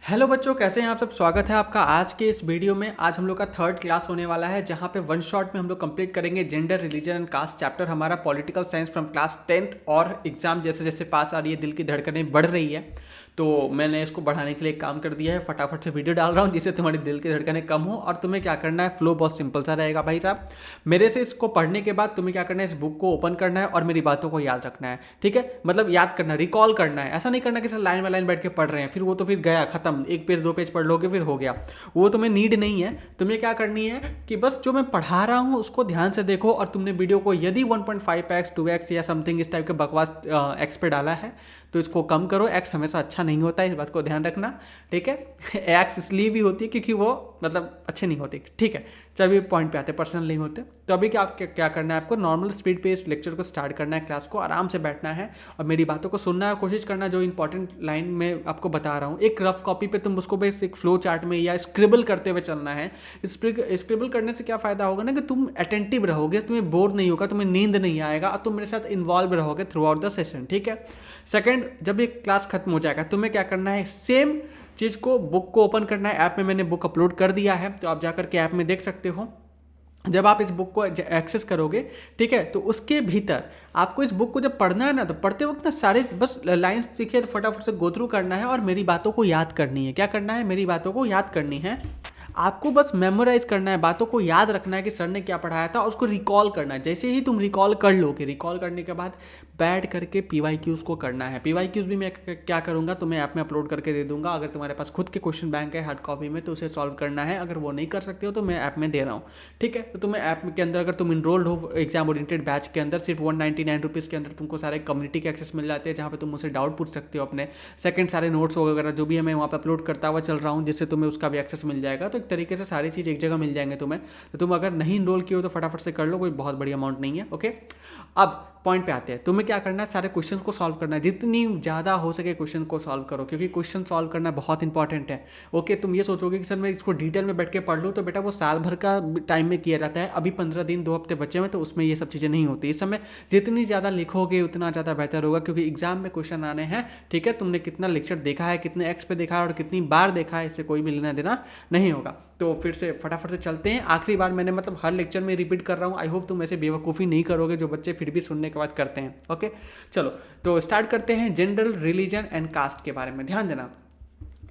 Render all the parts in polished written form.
Hello बच्चों, कैसे हैं आप सब। स्वागत है आपका आज के इस वीडियो में। आज हम लोग का थर्ड क्लास होने वाला है, जहां पे वन शॉट में हम लोग कंप्लीट करेंगे gender, religion and caste chapter हमारा political science from class 10th। और एग्जाम जैसे जैसे पास आ रही है, दिल की धड़कनें बढ़ रही है, तो मैंने इसको बढ़ाने के लिए एक काम कर दिया है। फटाफट से वीडियो डाल रहा हूँ जिससे तुम्हारी दिल की धड़कनें कम हो। और तुम्हें क्या करना है, फ्लो बहुत सिंपल सा रहेगा भाई साहब। मेरे से इसको पढ़ने के बाद तुम्हें क्या करना है, इस बुक को ओपन करना है और मेरी बातों को याद रखना है। ठीक है, मतलब याद करना, रिकॉल करना है। ऐसा नहीं करना कि सर लाइन बाय लाइन बैठ के पढ़ रहे हैं, फिर वो तो फिर गया खत्म, एक पेज दो पेज पढ़ लोगे फिर हो गया। वो तुम्हें नीड नहीं है। तुम्हें क्या करनी है कि बस जो मैं पढ़ा रहा हूँ उसको ध्यान से देखो, और तुमने वीडियो को यदि 1.5x 2x या समथिंग इस टाइप के बकवास एक्स पे डाला है तो इसको कम करो। एक्स हमेशा अच्छा नहीं होता है, इस बात को ध्यान रखना। ठीक है, एक्स इसलिए भी होती है क्योंकि वो मतलब अच्छे नहीं होते। ठीक है, चलिए पॉइंट पे आते, पर्सनल नहीं होते। तो अभी क्या करना है, आपको नॉर्मल स्पीड पे इस लेक्चर को स्टार्ट करना है। क्लास को आराम से बैठना है और मेरी बातों को सुनना है। कोशिश करना जो इंपॉर्टेंट लाइन में आपको बता रहा हूँ, एक रफ कॉपी पे तुम उसको बस एक फ्लो चार्ट में या स्क्रिबल करते हुए चलना है। स्क्रिबल करने से क्या फायदा होगा ना, कि तुम अटेंटिव रहोगे, तुम्हें बोर नहीं होगा, तुम्हें नींद नहीं आएगा, और तुम मेरे साथ इन्वॉल्व रहोगे थ्रू आउट द सेशन। ठीक है, सेकंड, जब ये क्लास खत्म हो जाएगा तुम्हें क्या करना है, सेम चीज़ को बुक को ओपन करना है। ऐप में मैंने बुक अपलोड कर दिया है, तो आप जाकर के ऐप में देख सकते हो। जब आप इस बुक को एक्सेस करोगे, ठीक है, तो उसके भीतर आपको इस बुक को जब पढ़ना है ना, तो पढ़ते वक्त ना सारे बस लाइंस दिखे तो फटाफट से गो थ्रू करना है और मेरी बातों को याद करनी है। क्या करना है, मेरी बातों को याद करनी है। आपको बस मेमोराइज करना है, बातों को याद रखना है कि सर ने क्या पढ़ाया था, और उसको रिकॉल करना है। जैसे ही तुम रिकॉल कर लोगे, रिकॉल करने के बाद बैठ करके पीवाईक्यूज को करना है। पीवाईक्यूज भी मैं क्या करूँगा, तुम्हें ऐप में अपलोड करके दे दूंगा। अगर तुम्हारे पास खुद के क्वेश्चन बैंक है हार्ड कॉपी में, तो उसे सॉल्व करना है। अगर वो नहीं कर सकते हो तो मैं ऐप में दे रहा हूँ। ठीक है, तो तुम्हें ऐप के अंदर, अगर तुम इनरोल्ड हो एग्जाम ओरिएंटेड बैच के अंदर, सिर्फ 199 रुपीज़ के अंदर तुमको सारे कम्युनिटी के एक्सेस मिल जाते हैं, जहाँ पे तुम मुझसे डाउट पूछ सकते हो अपने। सेकंड, सारे नोट्स वगैरह जो भी है मैं वहाँ पे अपलोड करता हुआ चल रहा हूँ, जिससे तुम्हें उसका भी एक्सेस मिल जाएगा। तो एक तरीके से सारी चीज़ एक जगह मिल जाएंगे तुम्हें। तो तुम अगर नहीं इनरोल किए हो तो फटाफट से कर लो, कोई बहुत बड़ी अमाउंट नहीं है। ओके, अब पॉइंट पे आते हैं। तुम्हें क्या करना है, सारे क्वेश्चंस को सॉल्व करना है। जितनी ज़्यादा हो सके क्वेश्चन को सॉल्व करो, क्योंकि क्वेश्चन सॉल्व करना बहुत इंपॉर्टेंट है। ओके, तुम ये सोचोगे कि सर मैं इसको डिटेल में बैठ के पढ़ लूँ, तो बेटा वो साल भर का टाइम में किया जाता है। अभी 15 दिन 2 हफ्ते बचे हुए, तो उसमें ये सब चीज़ें नहीं होती। इस समय जितनी ज़्यादा लिखोगे उतना ज़्यादा बेहतर होगा, क्योंकि एग्जाम में क्वेश्चन आने हैं। ठीक है, तुमने कितना लेक्चर देखा है, कितने एक्स पे देखा है और कितनी बार देखा है, इससे कोई भी लेना देना नहीं होगा। तो फिर से फटाफट से चलते हैं। आखिरी बार मैंने मतलब हर लेक्चर में रिपीट कर रहा हूँ। आई होप तुम ऐसे बेवकूफ़ी नहीं करोगे जो बच्चे फिर भी सुनने के बाद करते हैं। ओके, चलो तो स्टार्ट करते हैं। जेंडर, रिलीजन एंड कास्ट के बारे में ध्यान देना।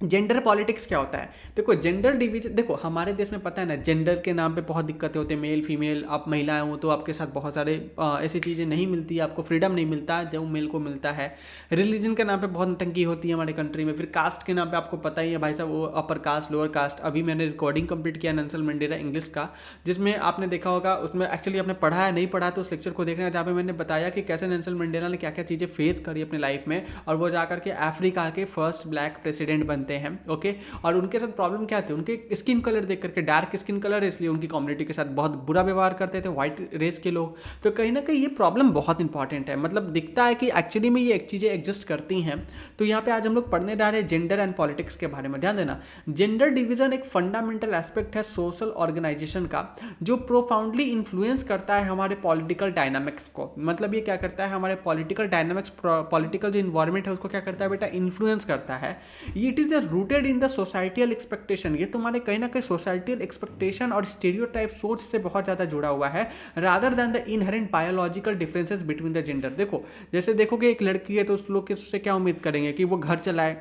जेंडर पॉलिटिक्स क्या होता है, देखो जेंडर डिवीजन, देखो हमारे देश में पता है ना, जेंडर के नाम पे बहुत दिक्कतें होती हैं। मेल फीमेल, आप महिलाएं हो तो आपके साथ बहुत सारे ऐसी चीज़ें नहीं मिलती, आपको फ्रीडम नहीं मिलता जो मेल को मिलता है। रिलीजन के नाम पे बहुत नटंकी होती है हमारे कंट्री में। फिर कास्ट के नाम पे आपको पता ही है भाई साहब, वो अपर कास्ट, लोअर कास्ट। अभी मैंने रिकॉर्डिंग कंप्लीट किया नेल्सन मंडेला इंग्लिश का, जिसमें आपने देखा होगा, उसमें एक्चुअली आपने पढ़ा है नहीं पढ़ा तो उस लेक्चर को देखना, जहाँ पे मैंने बताया कि कैसे नेल्सन मंडेला ने क्या क्या चीज़ें फेस करी अपने लाइफ में, और वो जाकर के अफ्रीका के फर्स्ट ब्लैक प्रेसिडेंट बनते हैं। ओके, और उनके साथ प्रॉब्लम क्या थी, उनके स्किन कलर देख करके, डार्क स्किन कलर है इसलिए उनकी कम्युनिटी के साथ बहुत बुरा व्यवहार करते थे व्हाइट रेस के लोग। तो कहीं ना कहीं ये प्रॉब्लम बहुत इंपॉर्टेंट है, मतलब दिखता है कि एक्चुअली में ये एक चीज़ें एग्जिस्ट करती हैं। तो यहाँ पे आज हम लोग पढ़ने जा रहे हैं जेंडर एंड पॉलिटिक्स के बारे में। ध्यान देना, जेंडर डिवीजन एक फंडामेंटल एस्पेक्ट है सोशल ऑर्गेनाइजेशन का, जो प्रोफाउंडली इन्फ्लुएंस करता है हमारे पॉलिटिकल डायनामिक्स को। मतलब ये क्या करता है, हमारे पॉलिटिकल डायनामिक्स, पॉलिटिकल जो इन्वायरमेंट है उसको क्या करता है बेटा, इन्फ्लुएंस करता है। It is rooted in the societal expectation, ये तुम्हारे कहीं ना कहीं सोसाइटियल एक्सपेक्टेशन और स्टीरियोटाइप सोच से बहुत ज़्यादा जुड़ा हुआ है, rather than the inherent biological differences between the gender. देखो जैसे देखोगे एक लड़की है तो उस लोग उससे क्या उम्मीद करेंगे कि वो घर चलाए,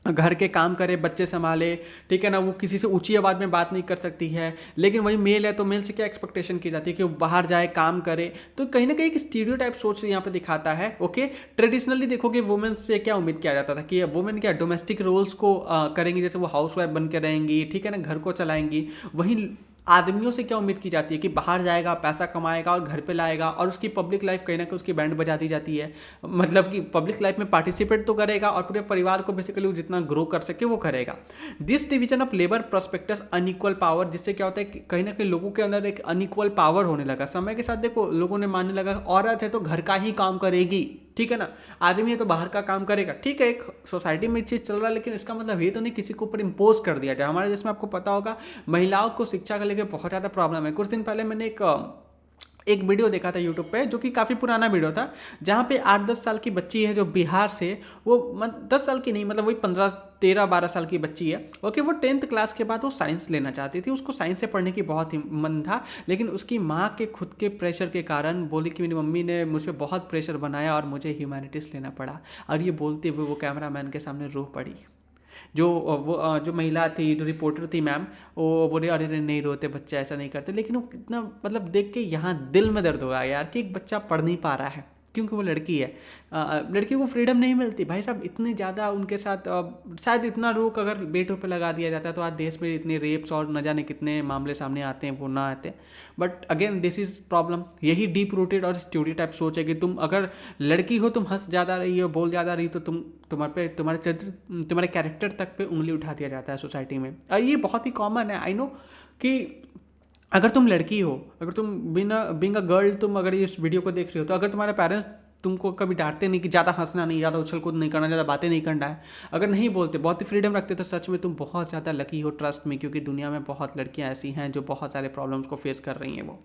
घर के काम करे, बच्चे संभाले। ठीक है ना, वो किसी से ऊंची आवाज़ में बात नहीं कर सकती है। लेकिन वही मेल है तो मेल से क्या एक्सपेक्टेशन की जाती है कि वो बाहर जाए, काम करे। तो कहीं ना कहीं एक स्टीरियोटाइप सोच यहाँ पे दिखाता है। ओके, ट्रेडिशनली देखोगे वुमेन से क्या उम्मीद किया जाता था कि वुमेन क्या डोमेस्टिक रोल्स को करेंगी, जैसे वो हाउस वाइफ बन के रहेंगी, ठीक है ना, घर को चलाएंगी। वहीं आदमियों से क्या उम्मीद की जाती है कि बाहर जाएगा, पैसा कमाएगा और घर पे लाएगा, और उसकी पब्लिक लाइफ कहीं ना कहीं उसकी बैंड बजा दी जाती है। मतलब कि पब्लिक लाइफ में पार्टिसिपेट तो करेगा और पूरे परिवार को बेसिकली वो जितना ग्रो कर सके वो करेगा। This division of labour prospectus unequal power, जिससे क्या होता है कि कहीं ना कहीं लोगों के अंदर एक अनइक्वल पावर होने लगा। समय के साथ देखो लोगों ने मानने लगा औरत है तो घर का ही काम करेगी, ठीक है ना, आदमी है तो बाहर का काम करेगा। ठीक है, एक सोसाइटी में चीज़ चल रहा है, लेकिन इसका मतलब ये तो नहीं किसी के ऊपर इम्पोज कर दिया जाए। हमारे देश में आपको पता होगा महिलाओं को शिक्षा को लेकर बहुत ज़्यादा प्रॉब्लम है। कुछ दिन पहले मैंने एक एक वीडियो देखा था यूट्यूब पे जो कि काफ़ी पुराना वीडियो था, जहाँ पे 8-10 साल की बच्ची है जो बिहार से, वो 10 साल की नहीं, मतलब वही 15-13-12 साल की बच्ची है। ओके, वो 10th क्लास के बाद वो साइंस लेना चाहती थी, उसको साइंस से पढ़ने की बहुत ही मन था, लेकिन उसकी माँ के खुद के प्रेशर के कारण बोली कि मेरी मम्मी ने मुझ पर बहुत प्रेशर बनाया और मुझे ह्यूमैनिटीज़ लेना पड़ा। और ये बोलते हुए वो कैमरा मैन के सामने रो पड़ी। जो जो महिला थी, जो रिपोर्टर थी मैम, वो बोले अरे अरे नहीं रोते बच्चे, ऐसा नहीं करते। लेकिन वो कितना, मतलब देख के यहाँ दिल में दर्द हुआ यार कि एक बच्चा पढ़ नहीं पा रहा है क्योंकि वो लड़की है। लड़की को फ्रीडम नहीं मिलती भाई साहब, इतनी ज़्यादा उनके साथ शायद इतना रोक अगर बेटों पे लगा दिया जाता है तो आज देश में इतने रेप्स और न जाने कितने मामले सामने आते हैं, वो ना आते। But again this is problem, यही डीप रूटेड और स्टीरियोटाइप सोच है कि तुम अगर लड़की हो, तुम हंस ज़्यादा रही हो, बोल ज़्यादा रही, तो तुम्हारे चरित्र, तुम्हारे कैरेक्टर तक पे उंगली उठा दिया जाता है सोसाइटी में। और ये बहुत ही कॉमन है, आई नो कि अगर तुम लड़की हो, अगर तुम बीइंग अ गर्ल, तुम अगर इस वीडियो को देख रहे हो, तो अगर तुम्हारे पेरेंट्स तुमको कभी डांटते नहीं कि ज़्यादा हंसना नहीं, ज़्यादा उछल कूद नहीं करना, ज़्यादा बातें नहीं करना है, अगर नहीं बोलते, बहुत ही फ्रीडम रखते, तो सच में तुम बहुत ज़्यादा लकी हो, ट्रस्ट में, क्योंकि दुनिया में बहुत लड़कियां ऐसी हैं जो बहुत सारे प्रॉब्लम्स को फेस कर रही हैं वो।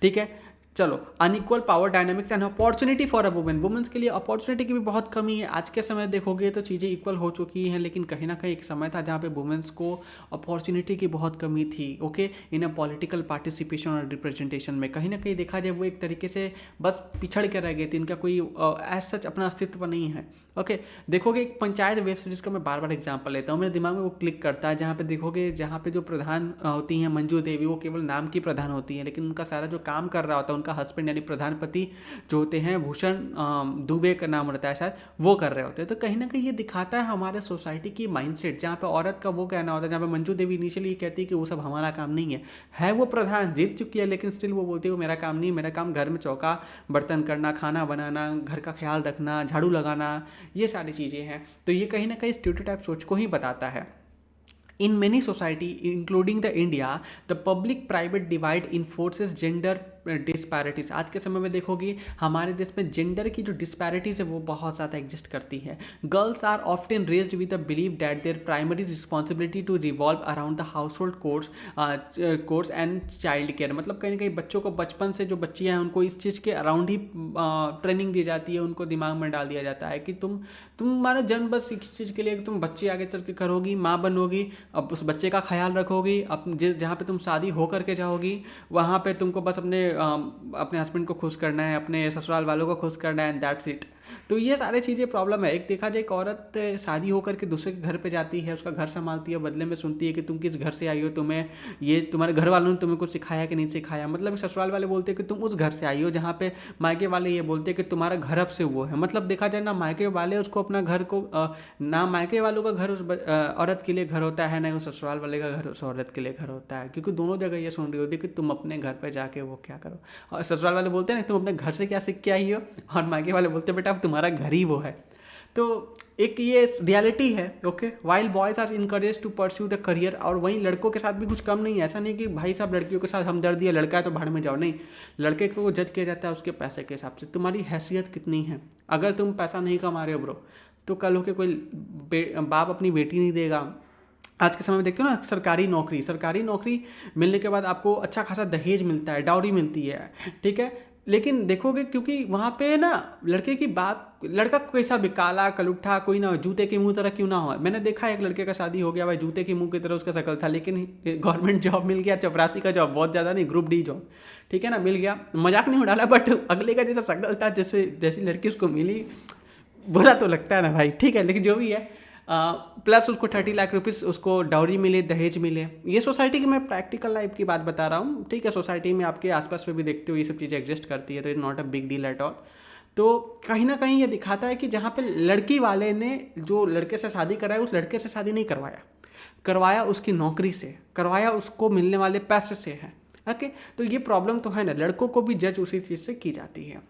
ठीक है, चलो, unequal power dynamics and opportunity for a women, women's के लिए अपॉर्चुनिटी की भी बहुत कमी है। आज के समय देखोगे तो चीज़ें इक्वल हो चुकी हैं, लेकिन कहीं ना कहीं एक समय था जहाँ पे वुमेन्स को अपॉर्चुनिटी की बहुत कमी थी। Okay, in a political participation और रिप्रेजेंटेशन में कहीं ना कहीं देखा जाए वो एक तरीके से बस पिछड़ के रह गई थी, इनका कोई एज सच अपना अस्तित्व नहीं है। ओके, देखोगे एक पंचायत वेब सीरीज़ का मैं बार बार एग्जाम्पल लेता हूँ, मेरे दिमाग में वो क्लिक करता है, जहाँ पे देखोगे, जहाँ पे जो प्रधान होती हैं मंजू देवी, वो केवल नाम की प्रधान होती हैं, लेकिन उनका सारा जो काम कर रहा होता है उनका हस्बैंड यानी प्रधानपति जो होते हैं, भूषण दुबे का नाम रहता है शायद, वो कर रहे होते हैं। तो कहीं ना कहीं ये दिखाता है हमारे सोसाइटी की माइंडसेट, जहाँ पे औरत का वो कहना होता है, जहाँ पे मंजू देवी इनिशियली कहती है कि वो सब हमारा काम नहीं है वो प्रधान जीत चुकी है, लेकिन स्टिल वो बोलती है वो मेरा काम नहीं, मेरा काम घर में चौका बर्तन करना, खाना बनाना, घर का ख्याल रखना, झाड़ू लगाना, ये सारी चीज़ें हैं। तो ये कहीं ना कहीं स्टीरियोटाइप सोच को ही बताता है। In many society, including the India, the public-private divide enforces gender disparities. आज के समय में देखोगी हमारे देश में जेंडर की जो डिस्पैरिटीज़ है वो बहुत ज़्यादा एग्जिस्ट करती है। Girls are often raised with the believe that their primary responsibility to revolve around the household chores and child care. मतलब कहीं ना कहीं बच्चों को बचपन से, जो बच्चियाँ हैं उनको इस चीज़ के अराउंड ही ट्रेनिंग दी जाती है, उनको दिमाग में डाल दिया जाता है कि तुम्हारा जन्म बस इस चीज़ के लिए कि तुम बच्चे आगे चल के करोगी, माँ बनोगी, अब उस बच्चे का ख्याल रखोगी, जहाँ पे तुम शादी हो करके जाओगी वहाँ पे तुमको बस अपने हस्बैंड को खुश करना है, अपने ससुराल वालों को खुश करना है, एंड दैट्स इट। तो ये सारी चीज़ें प्रॉब्लम है। एक देखा जाए, एक औरत शादी होकर के दूसरे के घर पे जाती है, उसका घर संभालती है, बदले में सुनती है कि तुम किस घर से आई हो, तुम्हें ये तुम्हारे घर वालों ने तुम्हें कुछ सिखाया कि नहीं सिखाया। मतलब ससुराल वाले बोलते हैं कि तुम उस घर से आई हो, जहाँ पे मायके वाले ये बोलते हैं कि तुम्हारा घर अब से वो है। मतलब देखा जाए ना, मायके वाले उसको अपना घर को ना मायके वालों का घर उस औरत के लिए घर होता है, ना उस ससुराल वाले का घर उस औरत के लिए घर होता है, क्योंकि दोनों जगह ये सुन रही होती है कि तुम अपने घर पे जाके वो क्या करो। और ससुराल वाले बोलते हैं ना तुम अपने घर से क्या सीख के आई हो, और मायके वाले बोलते हैं बेटा अब तुम्हारा घर ही वो है। तो एक ये रियलिटी है। Okay, while boys are encourage to pursue the career, और वहीं लड़कों के साथ भी कुछ कम नहीं है। ऐसा नहीं कि भाई साहब लड़कियों के साथ हमदर्दी है, लड़का है तो भाड़ में जाओ, नहीं। लड़के को जज किया जाता है उसके पैसे के हिसाब से, तुम्हारी हैसियत कितनी है। अगर तुम पैसा नहीं कमा रहे हो ब्रो, तो कल होके कोई बाप अपनी बेटी नहीं देगा। आज के समय में देखते हो ना, सरकारी नौकरी मिलने के बाद आपको अच्छा खासा दहेज मिलता है, डाउरी मिलती है, ठीक है। लेकिन देखोगे क्योंकि वहाँ पे ना लड़के की बात, लड़का कैसा भी काला कलुट्ठा कोई ना हो, जूते के मुंह तरह क्यों ना हो। मैंने देखा एक लड़के का शादी हो गया भाई, जूते के मुंह की तरह उसका शक्ल था, लेकिन गवर्नमेंट जॉब मिल गया, चपरासी का जॉब, बहुत ज़्यादा नहीं, ग्रुप डी जॉब, ठीक है ना, मिल गया। मजाक नहीं उड़ा, बट अगले का जैसा शक्ल था, जैसी लड़की उसको मिली, बुरा तो लगता है ना भाई, ठीक है। लेकिन जो भी है, प्लस उसको 30 लाख रुपीस उसको डाउरी मिले, दहेज मिले। ये सोसाइटी की, मैं प्रैक्टिकल लाइफ की बात बता रहा हूँ, ठीक है। सोसाइटी में आपके आसपास में भी देखते हो ये सब चीज़ें एग्जिस्ट करती है, तो it not a big deal at all. तो कहीं ना कहीं ये दिखाता है कि जहाँ पे लड़की वाले ने जो लड़के से शादी कराया, उस लड़के से शादी नहीं करवाया उसकी नौकरी से, करवाया उसको मिलने वाले पैसे से है। ओके, तो ये प्रॉब्लम तो है ना, लड़कों को भी जज उसी चीज़ से की जाती है।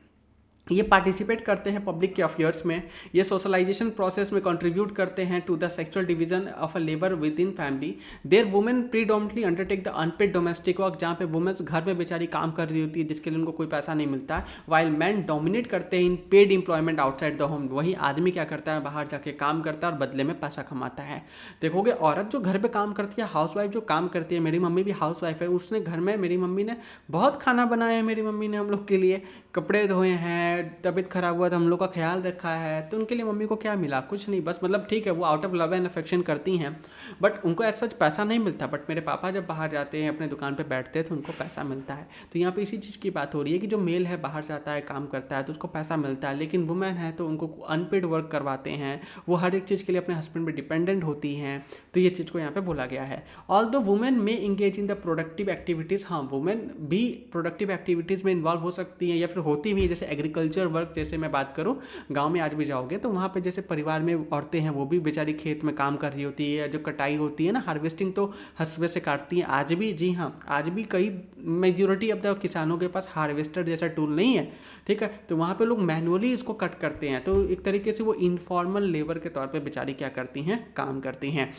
ये पार्टिसिपेट करते हैं पब्लिक के अफेयर्स में, ये सोशलाइजेशन प्रोसेस में कंट्रीब्यूट करते हैं to the sexual division of a labour within family. There women predominantly undertake the unpaid domestic work, जहाँ पे वुमेन्स घर में बेचारी काम कर रही होती है जिसके लिए उनको कोई पैसा नहीं मिलता है, वाइल मैन डोमिनेट करते हैं in paid employment outside the home. वही आदमी क्या करता है, बाहर जाके काम करता है और बदले में पैसा कमाता है। देखोगे औरत जो घर पे काम करती है, हाउस वाइफ जो काम करती है, मेरी मम्मी भी हाउस वाइफ है, उसने घर में मेरी मम्मी ने बहुत खाना बनाया है, मेरी मम्मी ने हम लोग के लिए कपड़े धोए हैं, तबीयत खराब हुआ तो हम लोग का ख्याल रखा है। तो उनके लिए मम्मी को क्या मिला, कुछ नहीं, बस मतलब ठीक है वो out of love and affection करती हैं, बट उनको ऐसा पैसा नहीं मिलता। बट मेरे पापा जब बाहर जाते हैं अपने दुकान पे बैठते हैं तो उनको पैसा मिलता है। तो यहाँ पे इसी चीज़ की बात हो रही है कि जो मेल है बाहर जाता है काम करता है तो उसको पैसा मिलता है, लेकिन वुमेन है तो उनको अनपेड वर्क करवाते हैं, वो हर एक चीज़ के लिए अपने हस्बैंड पर डिपेंडेंट होती हैं। तो ये चीज़ को यहाँ पे बोला गया है। ऑल्दो वुमेन में engage in the productive activities, हाँ वुमेन भी प्रोडक्टिव एक्टिविटीज़ में इन्वॉल्व हो सकती हैं या फिर होती भी, जैसे एग्रीकल्चर वर्क। जैसे मैं बात करूँ गांव में आज भी जाओगे तो वहाँ पे जैसे परिवार में औरतें हैं वो भी बेचारी खेत में काम कर रही होती है, जो कटाई होती है ना, हार्वेस्टिंग, तो हंसुए से काटती हैं आज भी। जी हाँ, आज भी कई मेजोरिटी ऑफ द किसानों के पास हार्वेस्टर जैसा टूल नहीं है, ठीक है, तो वहाँ पे लोग मैनुअली इसको कट करते हैं। तो एक तरीके से वो इनफॉर्मल लेबर के तौर पे बेचारी क्या करती हैं, काम करती हैं।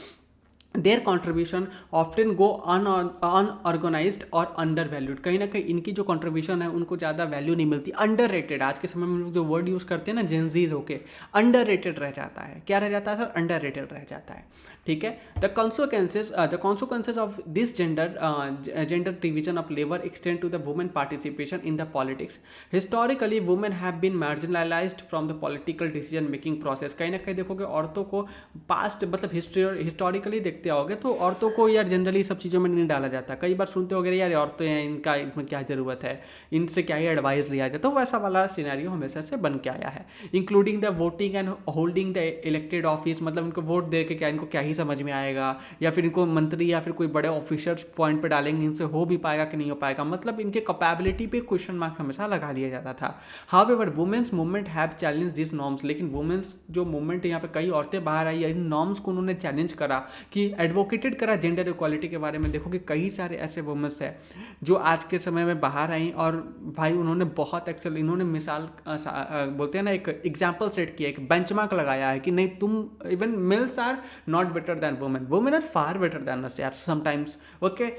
Their contribution often go unorganised और अंडर वैल्यूड, कहीं ना कहीं इनकी जो कॉन्ट्रीब्यूशन है उनको ज़्यादा वैल्यू नहीं मिलती, अंडर रेटेड। आज के समय में लोग जो वर्ड यूज़ करते हैं ना जेनजीज होके, अंडर रेटेड रह जाता है। क्या रह जाता है सर, अंडर रेटेड रह जाता है, ठीक है। The consequences of this gender division of labour extend to the women participation in the politics. Historically women have been marginalised from the political decision making process. कहीं ना कहीं देखोगे औरतों को पास्ट मतलब हिस्टोरिकली देखते आओगे तो औरतों को यार जनरली सब चीज़ों में नहीं डाला जाता। कई बार सुनते हो यार औरतें हैं, इनका इनमें क्या ज़रूरत है, इनसे क्या ही एडवाइस लिया जाए, तो वैसा वाला सिनेरियो हमेशा से बन के आया है। Including the voting and holding the elected office, मतलब इनको वोट दे के क्या इनको क्या ही समझ में आएगा, या फिर इनको मंत्री या फिर कोई बड़े ऑफिसर्स पॉइंट पे डालेंगे, इनसे हो भी पाएगा कि नहीं हो पाएगा, मतलब इनके कैपेबिलिटी पे क्वेश्चन मार्क हमेशा लगा दिया जाता था। However women's movement have challenge this norms, लेकिन वुमेन्स जो मूवमेंट है यहाँ पे कई औरतें बाहर आई, इन नॉर्म्स को उन्होंने चैलेंज करा, कि एडवोकेटेड करा जेंडर इक्वालिटी के बारे में। देखो कि कई सारे ऐसे वुमेन्स हैं जो आज के समय में बाहर आई और भाई उन्होंने बहुत एक्सेल, इन्होंने मिसाल बोलते हैं ना, एक एग्जाम्पल सेट किया, एक बेंचमार्क लगाया है कि नहीं तुम, even males are not better than women, women are far better than us यार sometimes, okay.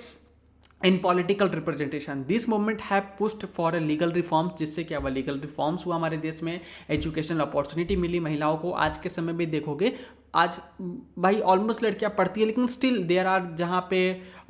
In political representation this movement have pushed for legal reforms, जिससे क्या हुआ, लीगल रिफॉर्म्स हुआ हमारे देश में, एजुकेशनल अपॉर्चुनिटी मिली महिलाओं को। आज के समय में देखोगे आज भाई ऑलमोस्ट लड़कियां पढ़ती है, लेकिन स्टिल देयर आर जहाँ पे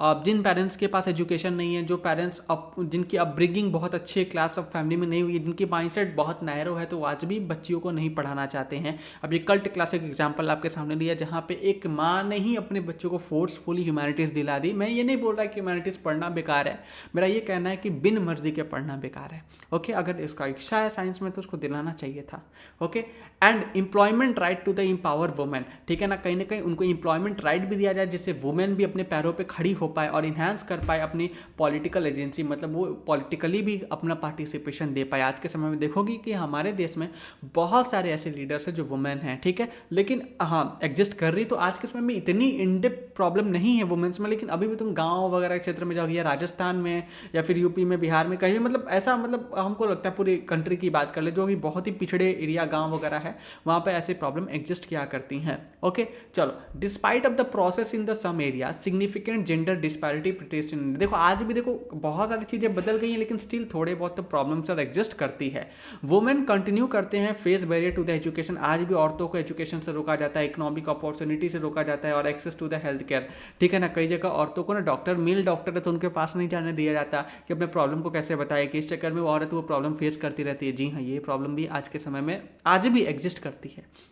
जिन पेरेंट्स के पास एजुकेशन नहीं है, जो पेरेंट्स जिनकी अपब्रिंगिंग बहुत अच्छे क्लास ऑफ फैमिली में नहीं हुई, जिनकी माइंडसेट बहुत नैरो है, तो आज भी बच्चियों को नहीं पढ़ाना चाहते हैं। अब ये कल्ट क्लासिक एग्जाम्पल आपके सामने लिया, जहाँ पे एक माँ ने ही अपने बच्चों को फोर्सफुली ह्यूमैनिटीज़ दिला दी। मैं ये नहीं बोल रहा कि ह्यूमैनिटीज़ पढ़ना बेकार है, मेरा ये कहना है कि बिन मर्जी के पढ़ना बेकार है, ओके। अगर इसका इच्छा है साइंस में तो उसको दिलाना चाहिए था, okay. And employment right to the empower women, ठीक है ना कहीं उनको एम्प्लॉयमेंट राइट भी दिया जाए, जिससे वुमेन भी अपने पैरों पे खड़ी हो पाए और इन्हांस कर पाए अपनी पॉलिटिकल एजेंसी, मतलब वो पॉलिटिकली भी अपना पार्टिसिपेशन दे पाए। आज के समय में देखोगी कि हमारे देश में बहुत सारे ऐसे लीडर्स हैं जो वुमेन हैं, ठीक है, लेकिन हाँ एग्जिस्ट कर रही, तो आज के समय में इतनी इनडेप्थ प्रॉब्लम नहीं है वुमेन्स में, लेकिन अभी भी तुम गाँव वगैरह क्षेत्र में जाओगे या राजस्थान में या फिर यूपी में, बिहार में, कहीं भी, मतलब ऐसा, मतलब हमको लगता है पूरी कंट्री की बात कर ले, जो भी बहुत ही पिछड़े एरिया गाँव वगैरह है, वहाँ पे ऐसे प्रॉब्लम एग्जिस्ट किया करती हैं, ओके। चलो, despite of the process in the some area significant gender disparity protest in, देखो आज भी देखो बहुत सारी चीज़ें बदल गई हैं, लेकिन स्टिल थोड़े बहुत तो प्रॉब्लम्स और एग्जिस्ट करती है। वुमेन कंटिन्यू करते हैं face barrier to the education, आज भी औरतों को एजुकेशन से रोका जाता है, इकोनॉमिक अपॉर्चुनिटी से रोका जाता है और access to the health care, ठीक है ना। कई जगह औरतों को ना डॉक्टर, मेल डॉक्टर है तो उनके पास नहीं जाने दिया जाता कि अपने प्रॉब्लम को कैसे बताए, कि इस चक्कर में वो औरत वो प्रॉब्लम फेस करती रहती है। जी हाँ, ये प्रॉब्लम भी आज के समय में आज भी एग्जिस्ट करती है।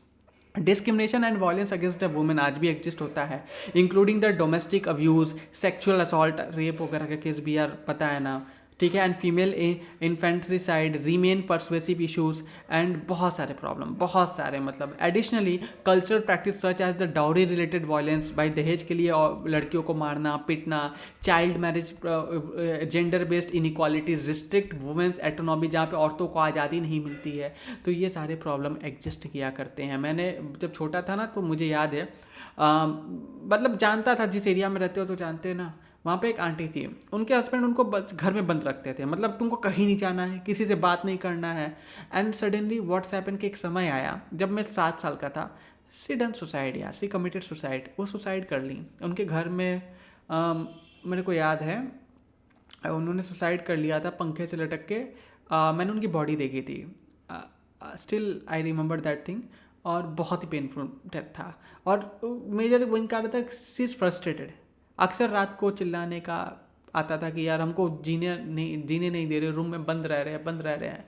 Discrimination and violence against the women आज भी एग्जिस्ट होता है, including the domestic abuse, sexual assault, rape वगैरह के केस भी यार पता है ना, ठीक है। And female infanticide remain persuasive issues and बहुत सारे प्रॉब्लम, बहुत सारे, मतलब additionally cultural practice such as the dowry related violence, भाई दहेज के लिए लड़कियों को मारना पीटना, child marriage, gender based inequality, restrict women's autonomy, जहाँ पे औरतों को आज़ादी नहीं मिलती है, तो ये सारे प्रॉब्लम एग्जिस्ट किया करते हैं। मैंने जब छोटा था ना तो मुझे याद है, मतलब जानता था, जिस एरिया में रहते हो तो जानते हैं ना, वहाँ पे एक आंटी थी, उनके हस्बैंड उनको बस घर में बंद रखते थे, मतलब तुमको कहीं नहीं जाना है, किसी से बात नहीं करना है। एंड सडनली व्हाट्स हैपन कि एक समय आया जब मैं 7 साल का था, सी डन सुसाइड यार, सी कमिटेड सुसाइड, वो सुसाइड कर ली उनके घर में। मेरे को याद है उन्होंने सुसाइड कर लिया था पंखे से लटक के। मैंने उनकी बॉडी देखी थी, still I remember that thing, और बहुत ही पेनफुल डेथ था। और मेजर वही कारण था, सी इज़ फ्रस्ट्रेटेड। अक्सर रात को चिल्लाने का आता था कि यार हमको जीने नहीं दे रहे, रूम में बंद रह रहे हैं।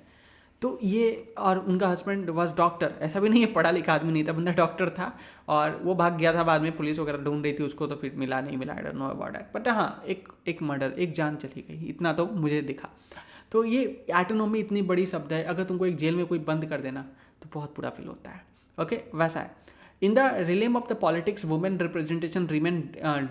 तो ये, और उनका हस्बैंड वॉज डॉक्टर, ऐसा भी नहीं है पढ़ा लिखा आदमी नहीं था, बंदा डॉक्टर था, और वो भाग गया था बाद में, पुलिस वगैरह ढूंढ रही थी उसको, तो फिर मिला नहीं मिला, I don't know about that, but हाँ एक मर्डर, एक जान चली गई, इतना तो मुझे दिखा। तो ये एटोनॉमी इतनी बड़ी शब्द है, अगर तुमको एक जेल में कोई बंद कर देना तो बहुत बुरा फील होता है। ओके, वैसा है। In the realm of the politics women representation remain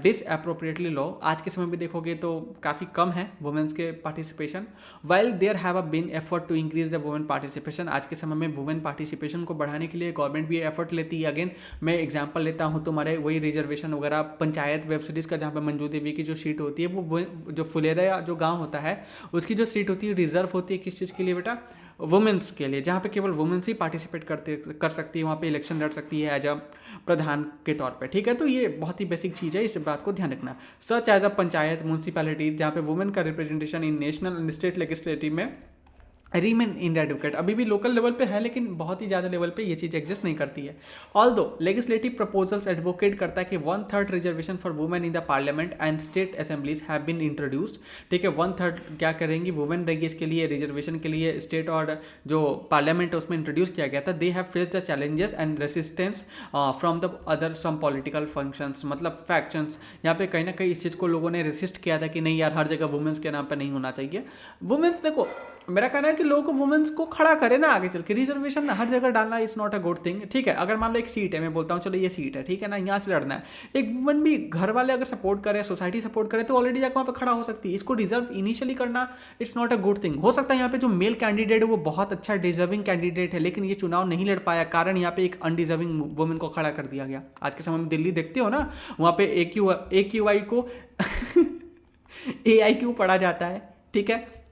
disproportionately low. आज के समय में देखोगे तो काफ़ी कम है वुमेन्स के participation, while there have been effort to increase the women participation. आज के समय में वुमेन पार्टिसिपेशन को बढ़ाने के लिए गवर्नमेंट भी एफर्ट लेती है। अगेन मैं एग्जांपल लेता हूँ तुम्हारे वही रिजर्वेशन वगैरह, पंचायत वेब सीरीज़ का, जहाँ पे मंजू देवी की जो सीट होती है, वो जो फुलेरा जो गाँव होता है उसकी जो सीट होती है रिजर्व होती है किस चीज़ के लिए बेटा, वुमेंस के लिए, जहाँ पे केवल वुमेंस ही पार्टिसिपेट कर सकती है, वहाँ पे इलेक्शन लड़ सकती है एज अ प्रधान के तौर पे। ठीक है, तो ये बहुत ही बेसिक चीज़ है, इस बात को ध्यान रखना। Such as a panchayat, municipality, जहाँ पे वुमेन का representation in national and state legislative में रीमेन इनएडुकेट, अभी भी लोकल लेवल पे है लेकिन बहुत ही ज़्यादा लेवल पे ये चीज़ एग्जिस्ट नहीं करती है। ऑल्दो लेजिस्लेटिव प्रपोजल्स एडवोकेट करता है कि 1/3 reservation for women in the parliament and state assemblies have been introduced. ठीक है, 1/3 क्या करेंगी, वुमेन रहेगी इसके लिए, रिजर्वेशन के लिए स्टेट और जो पार्लियामेंट है उसमें इंट्रोड्यूस किया गया था। They have face the challenges and resistance from the other some political functions, मतलब फैक्शंस। यहाँ पे कहीं ना कहीं इस चीज़ को लोगों ने रेसिस्ट किया था कि नहीं यार, हर जगह वुमेन्स के नाम पर नहीं होना चाहिए। वुमेन्स, देखो मेरा कहना है कि लोग वुमेन्स को खड़ा करे ना आगे चल के, रिजर्वेशन ना हर जगह डालना is not a good thing. ठीक है, अगर मान लो एक सीट है, मैं बोलता हूँ चलो ये सीट है, ठीक है ना, यहाँ से लड़ना है, एक वुमेन भी घर वाले अगर सपोर्ट करे, सोसाइटी सपोर्ट करे, तो ऑलरेडी जाकर वहाँ पे खड़ा हो सकती है। इसको रिजर्व इनिशियली करना it's not a good thing. हो सकता है यहाँ पे जो मेल कैंडिडेट है वो बहुत अच्छा डिजर्विंग कैंडिडेट है, लेकिन ये चुनाव नहीं लड़ पाया, कारण यहाँ पे एक अनडिजर्विंग वुमेन को खड़ा कर दिया गया। आज के समय में दिल्ली देखते हो ना, वहाँ पे AQI को AIQ पढ़ा जाता है। ठीक है,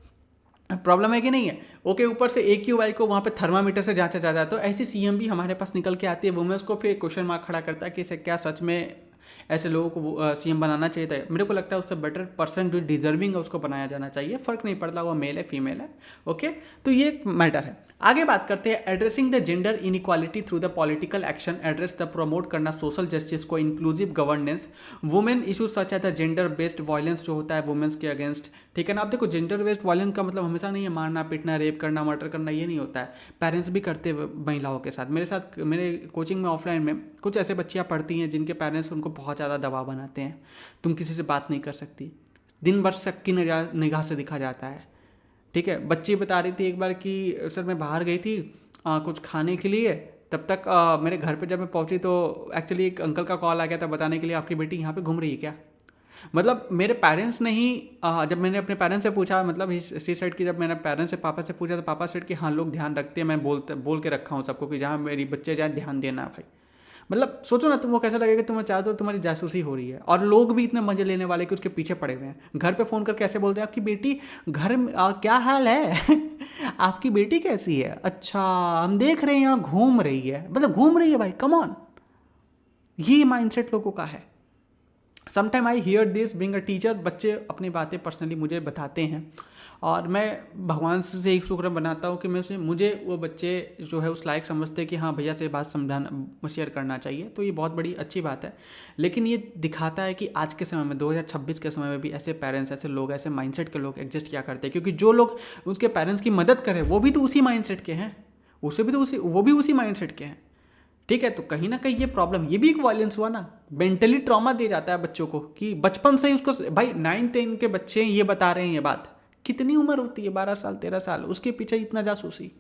प्रॉब्लम है कि नहीं है। ओके, ऊपर से AQI को वहाँ पे थर्मामीटर से जांचा जाता है। तो ऐसी CM भी हमारे पास निकल के आती है, वुमेन्स को फिर क्वेश्चन मार्क खड़ा करता है कि इसे क्या सच में ऐसे लोगों को CM बनाना चाहिए था। मेरे को लगता है उससे बेटर पर्सन जो डिजर्विंग है उसको बनाया जाना चाहिए, फ़र्क नहीं पड़ता वो मेल है फीमेल है। ओके, तो ये एक मैटर है। आगे बात करते हैं addressing the gender inequality through the political action, address the promote करना सोशल जस्टिस को, इंक्लूसिव गवर्नेंस, वुमेन इशूज सच है द जेंडर बेस्ड वायलेंस जो होता है वुमेन्स के अगेंस्ट। ठीक है ना, आप देखो जेंडर बेस्ड वायलेंस का मतलब हमेशा नहीं है मारना पीटना, रेप करना, मर्डर करना, ये नहीं होता है। पेरेंट्स भी करते हैं महिलाओं के साथ। मेरे कोचिंग में ऑफलाइन में कुछ ऐसे बच्चियाँ पढ़ती हैं जिनके पेरेंट्स उनको बहुत ज़्यादा दबाव बनाते हैं, तुम किसी से बात नहीं कर सकती, दिन भर शक की निगाह से दिखा जाता है। ठीक है, बच्ची बता रही थी एक बार कि सर मैं बाहर गई थी कुछ खाने के लिए, तब तक मेरे घर पे जब मैं पहुंची तो एक्चुअली एक अंकल का कॉल आ गया था बताने के लिए आपकी बेटी यहाँ पे घूम रही है क्या। मतलब मेरे पेरेंट्स ने ही जब मैंने अपने पेरेंट्स से पूछा, मतलब सी साइड की, जब मैंने पेरेंट्स से पापा से पूछा तो पापा सेड कि हाँ लोग ध्यान रखते हैं, मैं बोल के रखा हूँ सबको कि जहाँ मेरी बच्चे जाए ध्यान देना भाई। मतलब सोचो ना तुमको कैसा लगेगा, तुम्हें चाहते हो तुम्हारी जासूसी हो रही है, और लोग भी इतने मजे लेने वाले कि उसके पीछे पड़े हुए हैं। घर पे फ़ोन करके ऐसे बोलते हैं आपकी बेटी घर में क्या हाल है आपकी बेटी कैसी है, अच्छा हम देख रहे हैं यहाँ घूम रही है, मतलब घूम रही है भाई, कम ऑन। ये माइंडसेट लोगों का है। Sometime I hear this being a teacher, बच्चे अपनी बातें पर्सनली मुझे बताते हैं, और मैं भगवान से एक शुक्र बनाता हूँ कि मुझे वो बच्चे जो है उस लायक समझते हैं कि हाँ भैया से बात समझाना शेयर करना चाहिए। तो ये बहुत बड़ी अच्छी बात है। लेकिन ये दिखाता है कि आज के समय में 2026 के समय में भी ऐसे पेरेंट्स, ऐसे लोग, ऐसे माइंडसेट के लोग एग्जिस्ट क्या करते हैं, क्योंकि जो लोग उसके पेरेंट्स की मदद करें वो भी तो उसी माइंडसेट के हैं, वो भी उसी माइंडसेट के हैं। ठीक है, तो कहीं ना कहीं ये प्रॉब्लम, ये भी एक वायलेंस हुआ ना, मेंटली ट्रॉमा दे जाता है बच्चों को कि बचपन से ही उसको, भाई 9-10 के बच्चे ये बता रहे हैं ये बात, कितनी उम्र होती है 12 साल 13 साल, उसके पीछे इतना जासूसी,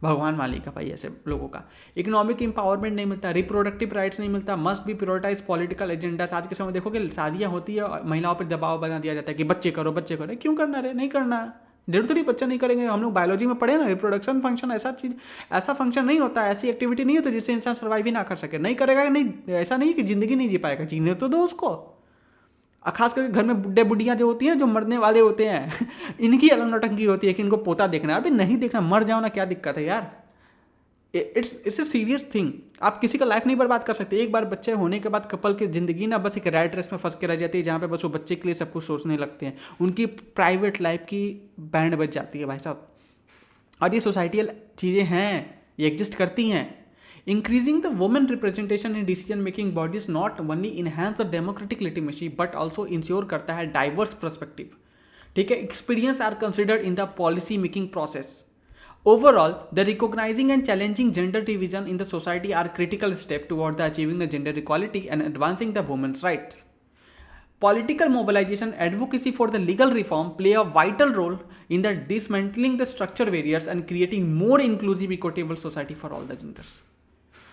भगवान मालिक है भाई ऐसे लोगों का। इकोनॉमिक इंपावरमेंट नहीं मिलता, रिप्रोडक्टिव राइट्स नहीं मिलता, must be prioritise political agendas. आज के समय देखोगे शादियाँ होती है, महिलाओं पर दबाव बना दिया जाता है कि बच्चे करो, क्यों करना रे, नहीं करना, जरूर थोड़ी बच्चा नहीं करेंगे। हम लोग बायोलॉजी में पढ़े ना, रिप्रोडक्शन फंक्शन ऐसा फंक्शन नहीं होता, ऐसी एक्टिविटी नहीं होती जिससे इंसान सर्वाइव ही ना कर सके। नहीं करेगा नहीं, ऐसा नहीं कि जिंदगी नहीं जी पाएगा, जीने तो दो उसको। खास करके घर में बुढ़े बुढ़ियाँ जो होती हैं, जो मरने वाले होते हैं इनकी अलग नौटंकी होती है कि इनको पोता देखना है। अभी नहीं देखना, मर जाओ ना, क्या दिक्कत है यार। It's a serious thing. आप किसी का लाइफ नहीं बर्बाद कर सकते। एक बार बच्चे होने के बाद कपल की जिंदगी ना बस एक रैट रेस में फंस के रह जाती है, जहाँ पे बस वो बच्चे के लिए सब कुछ सोचने लगते हैं, उनकी प्राइवेट लाइफ की बैंड बज जाती है भाई साहब। और ये सोसाइटियल चीज़ें हैं, ये एग्जिस्ट करती हैं। Increasing the women representation in decision making bodies not only enhance the democratic legitimacy but also ensure करता है डाइवर्स पर्सपेक्टिव। ठीक है, experience are considered in the policy making process. Overall, the recognizing and challenging gender division in the society are critical steps toward the achieving the gender equality and advancing the women's rights. Political mobilization, advocacy for the legal reform play a vital role in the dismantling the structure barriers and creating more inclusive, equitable society for all the genders.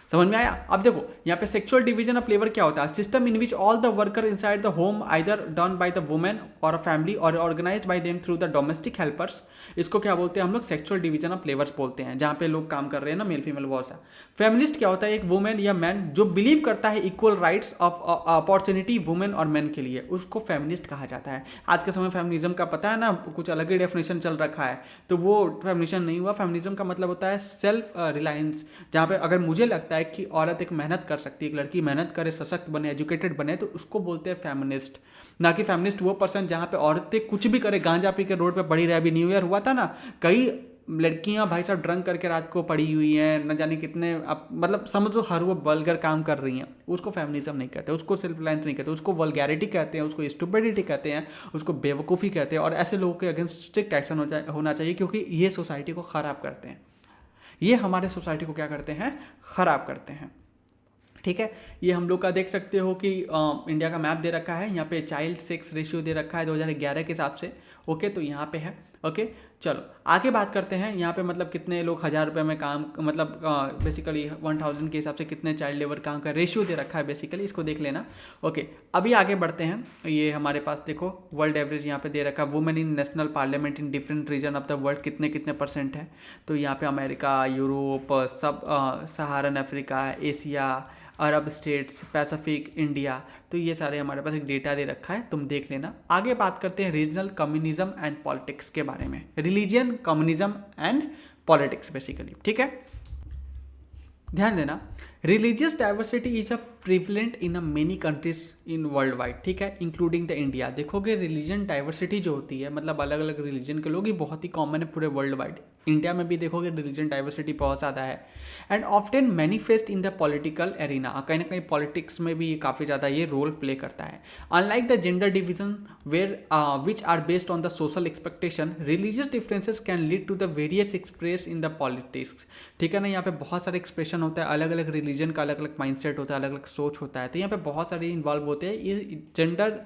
समझ में आया? अब देखो यहाँ पे sexual division of labour क्या होता है? System in which all the worker inside the home either done by the women or a family or organised by them through the domestic helpers. इसको क्या बोलते हैं हम लोग? सेक्सुअल डिवीजन ऑफ लेबर्स बोलते हैं, जहाँ पे लोग काम कर रहे हैं ना, मेल फीमेल बहुत सा। फेमिनिस्ट क्या होता है? एक वुमेन या मैन जो बिलीव करता है equal rights of opportunity women और मैन के लिए, उसको फेमिनिस्ट कहा जाता है। आज के समय फेमिनिज्म का पता है ना, कुछ अलग ही डेफिनेशन चल रखा है, तो वो फेमिनिज्म नहीं हुआ। फेमिनिज्म का मतलब होता है सेल्फ रिलायंस, जहाँ पे अगर मुझे लगता है कि औरत एक मेहनत कर सकती है, एक लड़की मेहनत करे, सशक्त बने, एजुकेटेड बने, तो उसको बोलते हैं फेमिनिस्ट। ना कि फेमिनिस्ट वो पर्सन जहाँ पे औरतें कुछ भी करे, गांजा पी के रोड पे पड़ी रहे। अभी न्यू ईयर हुआ था ना, कई लड़कियां भाई साहब ड्रंक करके रात को पड़ी हुई हैं, न जाने कितने, अब मतलब समझो हर वो वल्गर काम कर रही हैं। उसको फेमिनिज्म नहीं कहते, उसको सेल्फ रिलायंस नहीं कहते, उसको वल्गैरिटी कहते हैं, उसको स्टुपिडिटी कहते हैं, उसको बेवकूफ़ी कहते हैं। और ऐसे लोगों के अगेंस्ट स्ट्रिक्ट एक्शन होना चाहिए, क्योंकि ये सोसाइटी को ख़राब करते हैं। ये हमारे सोसाइटी को क्या करते हैं? ख़राब करते हैं। ठीक है, ये हम लोग का देख सकते हो कि इंडिया का मैप दे रखा है, यहाँ पे चाइल्ड सेक्स रेशियो दे रखा है 2011 के हिसाब से। ओके, तो यहाँ पे है। ओके, चलो आगे बात करते हैं। यहाँ पे मतलब कितने लोग 1000 रुपये में काम, मतलब बेसिकली 1000 के हिसाब से कितने चाइल्ड लेबर काम का रेशियो दे रखा है, बेसिकली इसको देख लेना। ओके, अभी आगे बढ़ते हैं। ये हमारे पास देखो वर्ल्ड एवरेज यहाँ पे दे रखा है, women in national parliament in different region of the world कितने कितने % है। तो यहाँ पे अमेरिका, यूरोप, सब सहारन अफ्रीका, एशिया, अरब स्टेट्स, पैसिफिक, इंडिया, तो ये सारे हमारे पास एक डेटा दे रखा है, तुम देख लेना। आगे बात करते हैं रीजनल कम्युनिज्म एंड पॉलिटिक्स के बारे में। Religion, communism and politics basically. ठीक है, ध्यान देना, religious diversity is a prevalent in a many countries in world wide. ठीक है, इंक्लूडिंग द इंडिया। देखोगे रिलीजन डाइवर्सिटी जो होती है, मतलब अलग अलग रिलीजन के लोग, ही बहुत ही कॉमन है पूरे वर्ल्ड वाइड। इंडिया में भी देखोगे रिलीजन डाइवर्सिटी बहुत ज़्यादा है। And often manifest in the political arena, कहीं ना कहीं पॉलिटिक्स में भी काफ़ी ज़्यादा ये रोल प्ले करता है। Unlike the gender division where which are based on the social expectation, religious differences can lead to the various express in the politics. ठीक है ना, यहाँ पे बहुत सारे एक्सप्रेशन होता है, अलग अलग रिलीजन का अलग अलग माइंडसेट होता है, अलग अलग सोच होता है, तो यहाँ पे बहुत सारे इन्वॉल्व होते हैं। ये जेंडर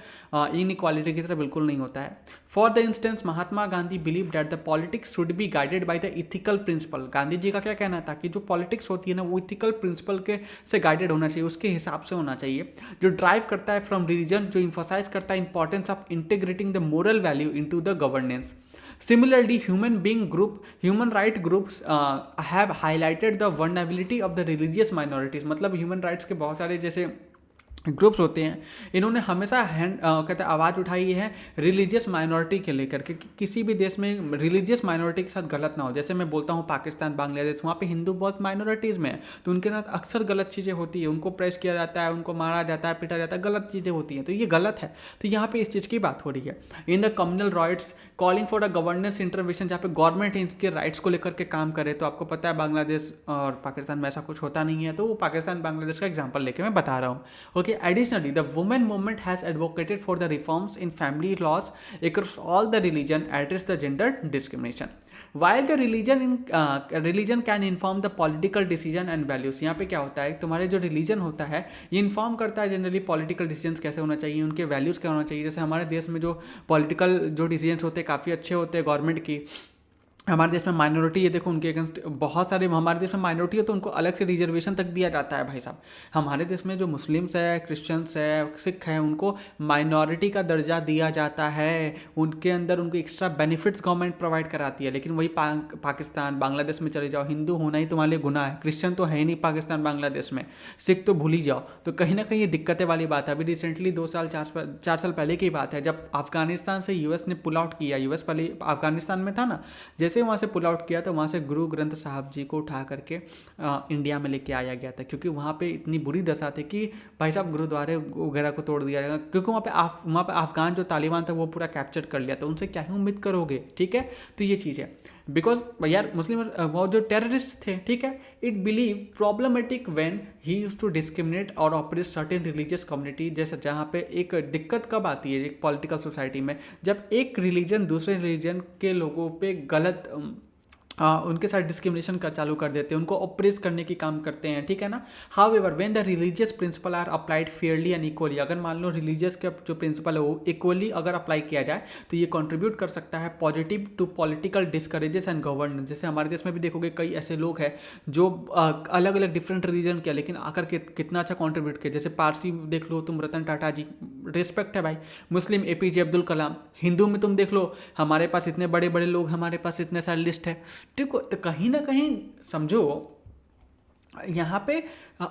इनइक्वालिटी की तरह बिल्कुल नहीं होता है। For the instance, Mahatma Gandhi believe that the politics should be guided by the ethical principle. Gandhi ji का क्या कहना था कि जो पॉलिटिक्स होती है ना, वो इथिकल प्रिंसिपल के से गाइडेड होना चाहिए, उसके हिसाब से होना चाहिए, जो ड्राइव करता है फ्रॉम रिलीजन, जो इम्फोसाइज करता है importance of integrating the moral value into the governance. Similarly, human right groups have highlighted the vulnerability of the religious minorities। मतलब ह्यूमन राइट्स के बहुत सारे जैसे ग्रुप्स होते हैं, इन्होंने हमेशा कहते हैं आवाज़ उठाई है रिलीजियस माइनॉरिटी के लेकर के, कि किसी भी देश में रिलीजियस माइनॉरिटी के साथ गलत ना हो। जैसे मैं बोलता हूँ पाकिस्तान, बांग्लादेश, वहाँ पे हिंदू बहुत माइनॉरिटीज़ में है, तो उनके साथ अक्सर गलत चीज़ें होती है, उनको प्रेस किया जाता है, उनको मारा जाता है, पीटा जाता है, गलत चीज़ें होती हैं, तो ये गलत है। तो यहाँ पे इस चीज़ की बात हो रही है। In the communal riots calling for a governance intervention, जहाँ पे गवर्नमेंट इनके राइट्स को लेकर के काम करे। तो आपको पता है बांग्लादेश और पाकिस्तान में ऐसा कुछ होता नहीं है, तो वो पाकिस्तान बांग्लादेश का एग्जाम्पल लेके मैं बता रहा हूँ। Okay, additionally the women movement has advocated for the reforms in family laws across all the religion address the gender discrimination. While the religion can inform the political decision and values, यहाँ पे क्या होता है, तुम्हारे जो religion होता है ये इन्फॉर्म करता है जनरली पॉलिटिकल डिसीजंस कैसे होना चाहिए, उनके वैल्यूज़ क्या होना चाहिए। जैसे हमारे देश में जो पॉलिटिकल जो डिसीजंस होते हैं काफ़ी अच्छे होते हैं गवर्नमेंट की, हमारे देश में माइनॉरिटी है, देखो उनके अगेंस्ट बहुत सारे, हमारे देश में माइनॉरिटी है तो उनको अलग से रिजर्वेशन तक दिया जाता है भाई साहब। हमारे देश में जो मुस्लिम्स है, क्रिश्चियंस है, सिख है, उनको माइनॉरिटी का दर्जा दिया जाता है, उनके अंदर उनको एक्स्ट्रा बेनिफिट्स गवर्नमेंट प्रोवाइड कराती है। लेकिन वही पाकिस्तान बांग्लादेश में चले जाओ, हिंदू होना ही तुम्हारे लिए गुनाह है, क्रिश्चियन तो है ही नहीं पाकिस्तान बांग्लादेश में, सिख तो भूल ही जाओ। तो कहीं ना कहीं ये दिक्कतें वाली बात है। अभी रिसेंटली 4 साल पहले की बात है, जब अफगानिस्तान से यूएस ने पुल आउट किया, यूएस पहले अफगानिस्तान में था ना, जैसे वहाँ से पुल आउट किया तो वहाँ से गुरु ग्रंथ साहब जी को उठा करके इंडिया में लेके आया गया था, क्योंकि वहाँ पे इतनी बुरी दशा थी कि भाई साहब गुरुद्वारे वगैरह को तोड़ दिया जाएगा, क्योंकि वहाँ पे अफगान जो तालिबान था वो पूरा कैप्चर कर लिया, तो उनसे क्या ही उम्मीद करोगे। ठीक है, तो ये चीज़ है, बिकॉज यार मुस्लिम वो जो टेररिस्ट थे, ठीक है, it believe problematic when he use to discriminate or operate certain religious community. जैसे जहाँ पे एक दिक्कत कब आती है एक पॉलिटिकल सोसाइटी में, जब एक रिलीजन दूसरे रिलीजन के लोगों पे गलत उनके साथ डिस्क्रिमिनेशन का चालू कर देते हैं, उनको ऑपरेस करने की काम करते हैं, ठीक है ना। However when the religious principle are applied fairly and equally, अगर मान लो रिलीजियस का जो प्रिंसिपल है वो इक्वली अगर अप्लाई किया जाए तो ये कंट्रीब्यूट कर सकता है positive to political discourses and governance. जैसे हमारे देश में भी देखोगे कई ऐसे लोग हैं जो अलग अलग डिफरेंट रिलीजन के, लेकिन आकर के कितना अच्छा कॉन्ट्रीब्यूट किया। जैसे पारसी देख लो तुम, रतन टाटा जी, रिस्पेक्ट है भाई। मुस्लिम एपीजे अब्दुल कलाम। हिंदू में तुम देख लो, हमारे पास इतने बड़े बड़े लोग, हमारे पास इतने सारे लिस्ट है, ठीक हो। तो कहीं ना कहीं समझो यहाँ पे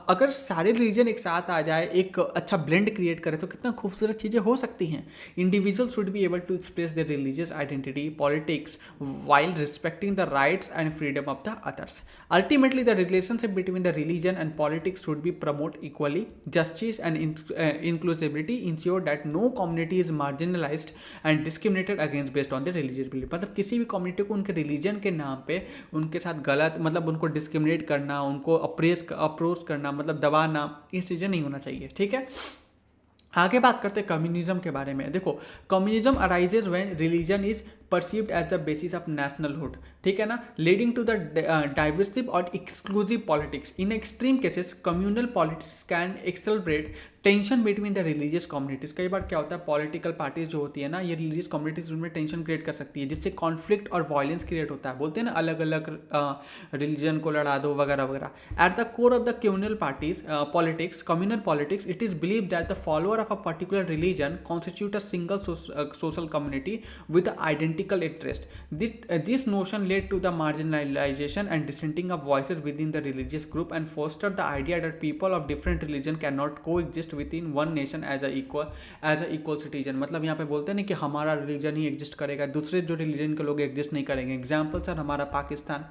अगर सारे रिलीजन एक साथ आ जाए, एक अच्छा ब्लेंड क्रिएट करे, तो कितना खूबसूरत चीज़ें हो सकती हैं। Individual should be able to express their religious identity politics while respecting the rights and freedom of the others. Ultimately the relationship between the religion and politics should be promote equally justice and inclusivity, ensure that no community is marginalised and discriminated against based on the religious belief. मतलब किसी भी community को उनके religion के नाम पे उनके साथ गलत, मतलब उनको डिस्क्रिमिनेट करना, उनको अप्रोच करना, मतलब दबाना, ये चीज़ें नहीं होना चाहिए, ठीक है। आगे बात करते हैं कम्युनिज्म के बारे में। देखो, communism arises when religion is perceived as the basis of nationhood, ठीक है ना, लीडिंग टू द डाइवर्सिव और exclusive politics. In extreme cases communal politics can accelerate tension between the religious communities. कई बार क्या होता है, पॉलिटिकल पार्टीज जो होती है ना, ये रिलीजियस कम्युनिटीज उनमें टेंशन क्रिएट कर सकती है, जिससे कॉन्फ्लिक्ट और वायलेंस क्रिएट होता है। बोलते हैं ना अलग अलग रिलीजन को लड़ा दो वगैरह वगैरह। At the core of the communal parties politics, communal politics, it is believe that the follower of a particular religion constitute a single social community with identical interest. This notion led to the marginalization and dissenting of voices within the religious group and fostered the idea that people of different religion cannot coexist within one nation as a equal citizen। मतलब यहाँ पे बोलते हैं ना कि हमारा religion ही exist करेगा, दूसरे जो रिलीजन के लोग एग्जिस्ट नहीं करेंगे। एग्जाम्पल सर, हमारा पाकिस्तान,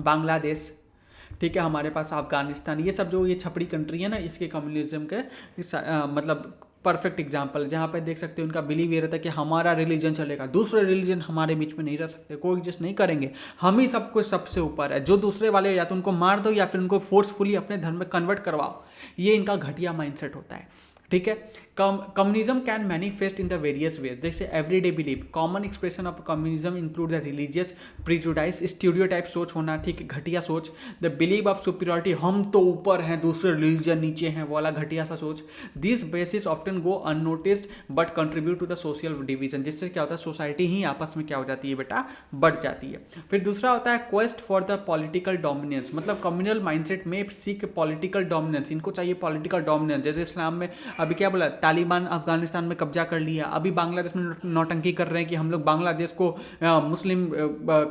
बांग्लादेश, ठीक है, हमारे पास अफगानिस्तान, ये सब जो ये छपड़ी कंट्री है ना, इसके कम्युनिज्म के मतलब परफेक्ट एग्जाम्पल, जहाँ पे देख सकते हो उनका बिलीव ये रहता है कि हमारा रिलीजन चलेगा, दूसरे रिलीजन हमारे बीच में नहीं रह सकते, कोई एग्जिस्ट नहीं करेंगे, हम ही सब कुछ सबसे ऊपर है। जो दूसरे वाले या तो उनको मार दो या फिर उनको फोर्सफुली अपने धर्म में कन्वर्ट करवाओ। ये इनका घटिया माइंडसेट होता है, ठीक है। Communism can manifest in the various ways. जैसे everyday believe, common expression of communism include the religious prejudice, stereotype सोच होना, ठीक है, घटिया सोच। द बिलीव ऑफ सुपीरियरिटी, हम तो ऊपर हैं, दूसरे रिलीजन नीचे हैं, वाला घटिया सा सोच। This basis often go unnoticed but contribute to the social division, जिससे क्या होता है, सोसाइटी ही आपस में क्या हो जाती है बेटा, बढ़ जाती है। फिर दूसरा होता है quest for the political dominance, मतलब कम्युनल माइंडसेट में सीक पॉलिटिकल डोमिनेंस, इनको चाहिए पॉलिटिकल डोमिनेंस। जैसे इस्लाम में अभी क्या बोला, तालिबान अफगानिस्तान में कब्जा कर लिया, अभी बांग्लादेश में नौटंकी कर रहे हैं कि हम लोग बांग्लादेश को मुस्लिम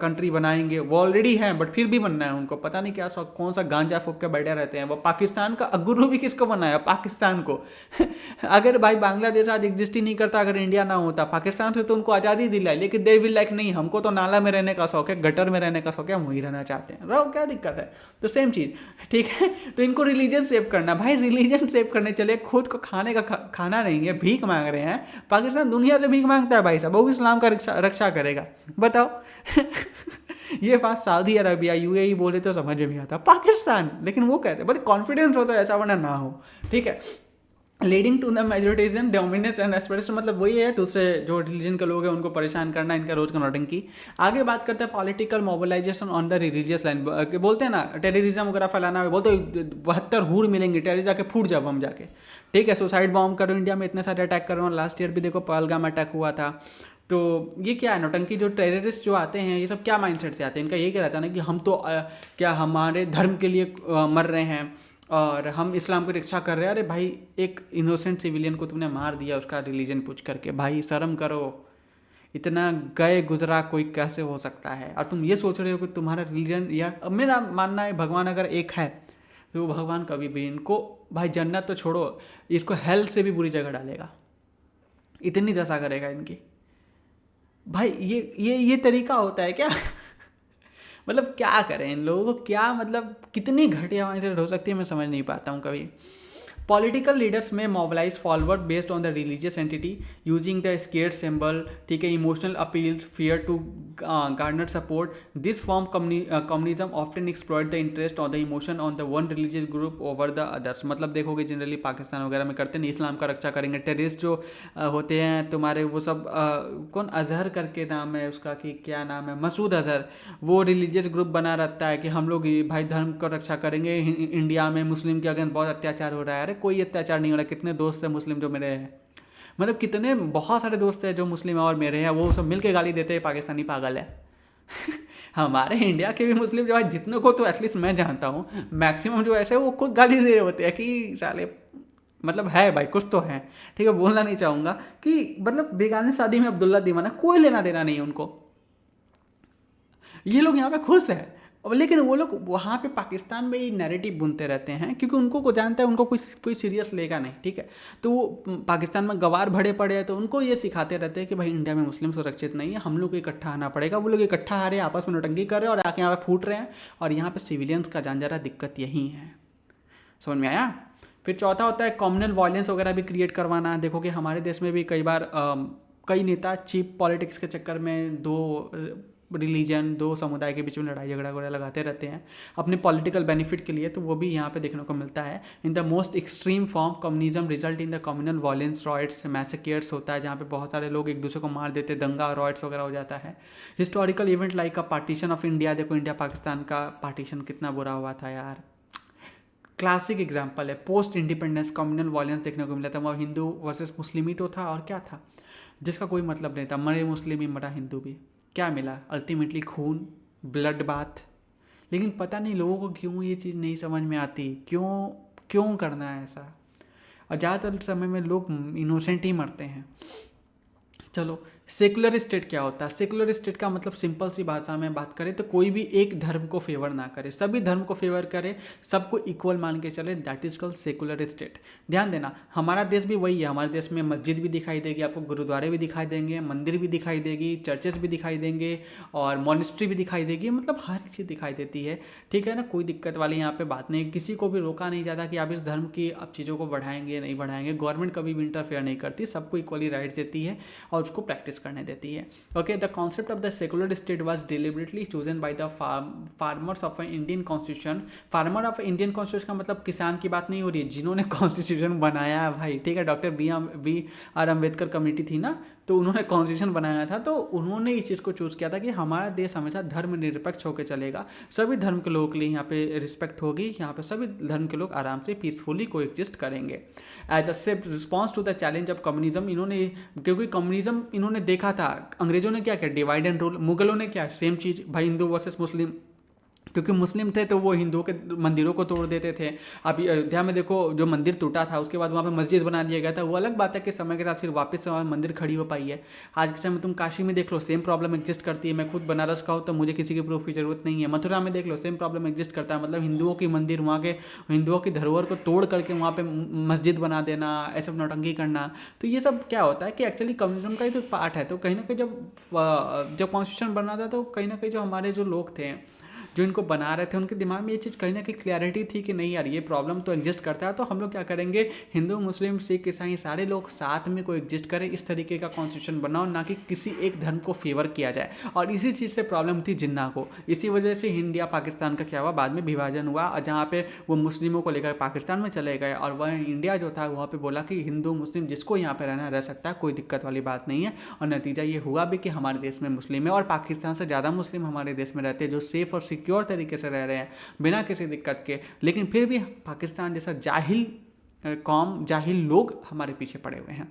कंट्री बनाएंगे। वो ऑलरेडी हैं बट फिर भी बनना है उनको, पता नहीं क्या कौन सा गांजा फूक के बैठे रहते हैं। वो पाकिस्तान का गुरु भी किसको बनाया, पाकिस्तान को। अगर भाई बांग्लादेश आज एग्जिस्ट ही नहीं करता, अगर इंडिया ना होता, पाकिस्तान से तो उनको आज़ादी दिलाई, लेकिन दे विल लाइक नहीं, हमको तो नाला में रहने का शौक है, गटर में रहने का शौक है, हम वहीं रहना चाहते हैं, रहो, क्या दिक्कत है। तो सेम चीज़, ठीक है। तो इनको रिलीजन सेव करना, भाई रिलीजन सेव करने चले, खुद को खाने का खाना नहीं है, भीख मांग रहे हैं। पाकिस्तान दुनिया से भीख मांगता है भाई साहब, वो इस्लाम का रक्षा करेगा, बताओ। ये बात सऊदी अरबिया यूएई बोले तो समझ में भी आता, पाकिस्तान, लेकिन वो कहते हैं, बस कॉन्फिडेंस होता है ऐसा, वरना ना हो, ठीक है। Leading to the majoritarian dominance and aspiration, मतलब वही है, दूसरे जो रिलीजन के लोग हैं उनको परेशान करना, इनका रोज का नौटंकी। आगे बात करते हैं political mobilisation on the religious line. बोलते हैं ना टेररिज्म वगैरह फैलाना, बोलते 72 हूर मिलेंगे, टेरर जाके फूट जाओ हम जाके, ठीक है। सुसाइड बॉम्ब करो, इंडिया में इतने सारे अटैक करो, लास्ट ईयर भी देखो पहलगाम अटैक हुआ था, तो ये क्या है, नौटंकी जो टेररिस्ट जो आते हैं ये सब क्या माइंडसेट से आते हैं, इनका ये क्या रहता है ना कि हम तो क्या हमारे धर्म के लिए मर रहे हैं और हम इस्लाम की रक्षा कर रहे हैं। अरे भाई, एक इनोसेंट सिविलियन को तुमने मार दिया उसका रिलीजन पूछ करके, भाई शर्म करो। इतना गए गुजरा कोई कैसे हो सकता है, और तुम ये सोच रहे हो कि तुम्हारा रिलीजन, या अब मेरा मानना है भगवान अगर एक है तो वो भगवान कभी भी इनको, भाई जन्नत तो छोड़ो, इसको हेल से भी बुरी जगह डालेगा, इतनी दशा करेगा इनकी। भाई ये तरीका होता है क्या? मतलब क्या करें इन लोगों को, क्या मतलब कितनी घटिया माइंडसेट हो सकती है, मैं समझ नहीं पाता हूँ कभी। Political leaders may mobilise forward based on the religious entity using the scare symbol, ठीक है, emotional appeals, fear to garner support. This form communism often exploit the interest on the emotion on the one religious group over the others. मतलब देखोगे generally Pakistan वगैरह में करते नहीं, इस्लाम का रक्षा करेंगे, टेररिस्ट जो होते हैं तुम्हारे वो सब, कौन अजहर करके नाम है उसका, कि क्या नाम है, मसूद अजहर, वो रिलीजियस ग्रुप बना रहता है कि हम लोग भाई धर्म का रक्षा करेंगे, इंडिया में मुस्लिम के अगेंस्ट बहुत अत्याचार हो रहा है। अरे कोई अत्याचार नहीं हो रहा, कितने दोस्त हैं मुस्लिम जो मेरे हैं, मतलब कितने बहुत सारे दोस्त हैं जो मुस्लिम हैं और मेरे हैं, वो सब मिलके गाली देते हैं पाकिस्तानी पागल है। हमारे इंडिया के भी मुस्लिम जो है जितने को तो एटलीस्ट मैं जानता हूँ, मैक्सिमम जो ऐसे वो खुद गाली दे रहे होते हैं कि साले, मतलब है भाई कुछ तो है, ठीक है, बोलना नहीं चाहूँगा कि मतलब बेगानी शादी में अब्दुल्ला दीवाना, कोई लेना देना नहीं है उनको, ये लोग यहाँ पे खुश है। लेकिन वो लोग वहाँ पे पाकिस्तान में ये नैरेटिव बुनते रहते हैं क्योंकि उनको को जानता है उनको कोई सीरियस लेगा नहीं, ठीक है। तो वो पाकिस्तान में गवार भरे पड़े हैं तो उनको ये सिखाते रहते हैं कि भाई इंडिया में मुस्लिम सुरक्षित नहीं है, हम लोग को इकट्ठा आना पड़ेगा। वो लोग इकट्ठा आ रहे हैं, आपस में नौटंकी कर रहे हैं और आके यहाँ पे फूट रहे हैं, और यहाँ पे सिविलियंस का जान जरा दिक्कत यही है। समझ में आया? फिर चौथा होता है कम्युनल वायलेंस वगैरह भी क्रिएट करवाना। देखो कि हमारे देश में भी कई बार कई नेता चीप पॉलिटिक्स के चक्कर में दो रिलीजन, दो समुदाय के बीच में लड़ाई झगड़ा वगैरह लगाते रहते हैं अपने पॉलिटिकल बेनिफिट के लिए, तो वो भी यहाँ पे देखने को मिलता है। In the most extreme form communism result in the communal violence, riots, massacres होता है जहाँ पे बहुत सारे लोग एक दूसरे को मार देते, दंगा रॉयट्स वगैरह हो जाता है। Historical event like a partition of India, देखो इंडिया पाकिस्तान का पार्टीशन कितना बुरा हुआ था यार, क्लासिक एग्जाम्पल है। पोस्ट इंडिपेंडेंस कम्युनल वायलेंस देखने को मिला था, वह हिंदू वर्सेस मुस्लिम ही तो था और क्या था, जिसका कोई मतलब नहीं था, मरे मुस्लिम ही मरा हिंदू भी, क्या मिला अल्टीमेटली खून, ब्लड बाथ। लेकिन पता नहीं लोगों को क्यों ये चीज़ नहीं समझ में आती, क्यों क्यों करना है ऐसा, और ज़्यादातर समय में लोग इनोसेंट ही मरते हैं। चलो, सेकुलर स्टेट क्या होता है? सेकुलर स्टेट का मतलब सिंपल सी भाषा में बात करें तो कोई भी एक धर्म को फेवर ना करे, सभी धर्म को फेवर करे, सबको इक्वल मान के चले, that is called secular state. ध्यान देना, हमारा देश भी वही है, हमारे देश में मस्जिद भी दिखाई देगी आपको, गुरुद्वारे भी दिखाई देंगे, मंदिर भी दिखाई देगी, चर्चेस भी दिखाई देंगे और मॉनेस्ट्री भी दिखाई देगी, मतलब हर एक चीज़ दिखाई देती है, ठीक है ना। कोई दिक्कत वाली यहाँ पे बात नहीं, किसी को भी रोका नहीं जाता कि आप इस धर्म की अब चीज़ों को बढ़ाएंगे नहीं बढ़ाएंगे, गवर्नमेंट कभी भी इंटरफेयर नहीं करती, सबको इक्वली राइट्स देती है और उसको प्रैक्टिस करने देती है। Okay, the concept of the secular state was deliberately chosen by the farmers of Indian constitution. Farmer of Indian constitution का मतलब किसान की बात नहीं हो रही है, जिन्होंने कॉन्स्टिट्यूशन बनाया है भाई, ठीक है, doctor B R Ambedkar committee थी ना, तो उन्होंने कॉन्स्टिट्यूशन बनाया था, तो उन्होंने इस चीज़ को चूज़ किया था कि हमारा देश हमेशा धर्म निरपेक्ष होकर चलेगा, सभी धर्म के लोगों के लिए यहाँ पे रिस्पेक्ट होगी, यहाँ पे सभी धर्म के लोग आराम से पीसफुली को एग्जिस्ट करेंगे। As a response to the challenge of communism, इन्होंने, क्योंकि कम्युनिज्म इन्होंने देखा था, अंग्रेजों ने क्या किया, डिवाइड एंड रूल, मुगलों ने क्या, सेम चीज़ भाई, हिंदू वर्सेस मुस्लिम, क्योंकि मुस्लिम थे तो वो हिंदुओं के मंदिरों को तोड़ देते थे। अब अयोध्या में देखो जो मंदिर टूटा था उसके बाद वहाँ पे मस्जिद बना दिया गया था, वो अलग बात है कि समय के साथ फिर वापस से वहाँ मंदिर खड़ी हो पाई है। आज के समय तुम काशी में देख लो, सेम प्रॉब्लम एग्जिस्ट करती है, मैं खुद बनारस का हूँ तो मुझे किसी की प्रूफ की जरूरत नहीं है। मथुरा में देख लो, सेम प्रॉब्लम एग्जिस्ट करता है, मतलब हिंदुओं की मंदिर, वहाँ के हिंदुओं की धरोहर को तोड़ करके वहाँ पर मस्जिद बना देना, ऐसा नौटंकी करना। तो ये सब क्या होता है कि एक्चुअली कम्युनिज्म का ही तो पार्ट है। तो कहीं ना कहीं जब कॉन्स्टिट्यूशन बना था तो कहीं ना कहीं जो हमारे जो लोग थे जो इनको बना रहे थे उनके दिमाग में ये चीज़ कहीं ना कहीं क्लैरिटी थी कि नहीं यार ये प्रॉब्लम तो एग्जिस्ट करता है, तो हम लोग क्या करेंगे, हिंदू मुस्लिम सिख ईसाई सारे लोग साथ में को एग्जिस्ट करें, इस तरीके का कॉन्स्टिट्यूशन बनाओ, ना कि किसी एक धर्म को फेवर किया जाए। और इसी चीज़ से प्रॉब्लम थी जिन्ना को, इसी वजह से इंडिया पाकिस्तान का क्या हुआ, बाद में विभाजन हुआ, और जहाँ पे वो मुस्लिमों को लेकर पाकिस्तान में चले गए और वह इंडिया जो था वहाँ पर बोला कि हिंदू मुस्लिम जिसको यहाँ पर रहना रह सकता है, कोई दिक्कत वाली बात नहीं है। और नतीजा ये हुआ भी कि हमारे देश में मुस्लिम है और पाकिस्तान से ज़्यादा मुस्लिम हमारे देश में रहते हैं, जो सेफ और सिक्योर तरीके से रह रहे हैं बिना किसी दिक्कत के। लेकिन फिर भी पाकिस्तान जैसा जाहिल कौम, जाहिल लोग हमारे पीछे पड़े हुए हैं।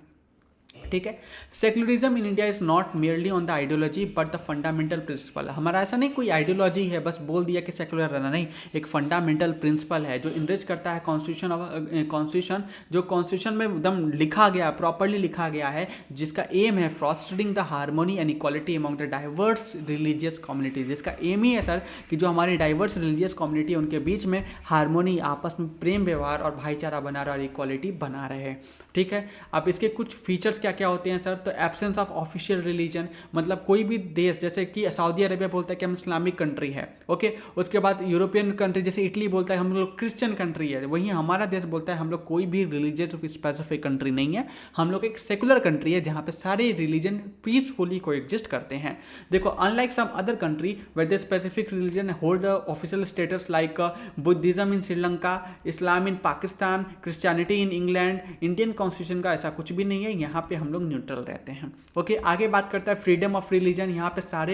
ठीक है। Secularism in India is not merely on the ideology but the fundamental principle. हमारा ऐसा नहीं कोई आइडियोलॉजी है बस बोल दिया कि सेक्युलर रहना, नहीं, एक फंडामेंटल प्रिंसिपल है जो इनरिच करता है कॉन्स्टिट्यूशन, जो कॉन्स्टिट्यूशन में एकदम लिखा गया, प्रॉपरली लिखा गया है, जिसका एम है fostering the harmony and equality among the diverse religious communities. जिसका एम ही है सर कि जो हमारी डाइवर्स रिलीजियस कम्युनिटी है उनके बीच में हार्मोनी, आपस में प्रेम व्यवहार और भाईचारा बना रहे और इक्वालिटी बना रहे। ठीक है। अब इसके कुछ फीचर्स क्या क्या होते हैं सर? तो एब्सेंस ऑफ ऑफिशियल रिलीजन, मतलब कोई भी देश जैसे कि सऊदी अरेबिया बोलता है कि हम इस्लामिक कंट्री है, ओके। उसके बाद यूरोपियन कंट्री जैसे इटली बोलता है हम लोग क्रिश्चियन कंट्री है, वहीं हमारा देश बोलता है हम लोग कोई भी रिलीजन स्पेसिफिक कंट्री नहीं है, हम लोग एक सेकुलर कंट्री है जहाँ पे सारे रिलीजन पीसफुली को एग्जिस्ट करते हैं। देखो unlike some other country where the specific religion hold the official status like Buddhism in Sri Lanka, Islam in Pakistan, Christianity in England, Indian constitution का ऐसा कुछ भी नहीं है, यहाँ पे हम लोग न्यूट्रल रहते हैं। ओके, आगे बात करता है फ्रीडम ऑफ रिलीजन। यहाँ पे सारे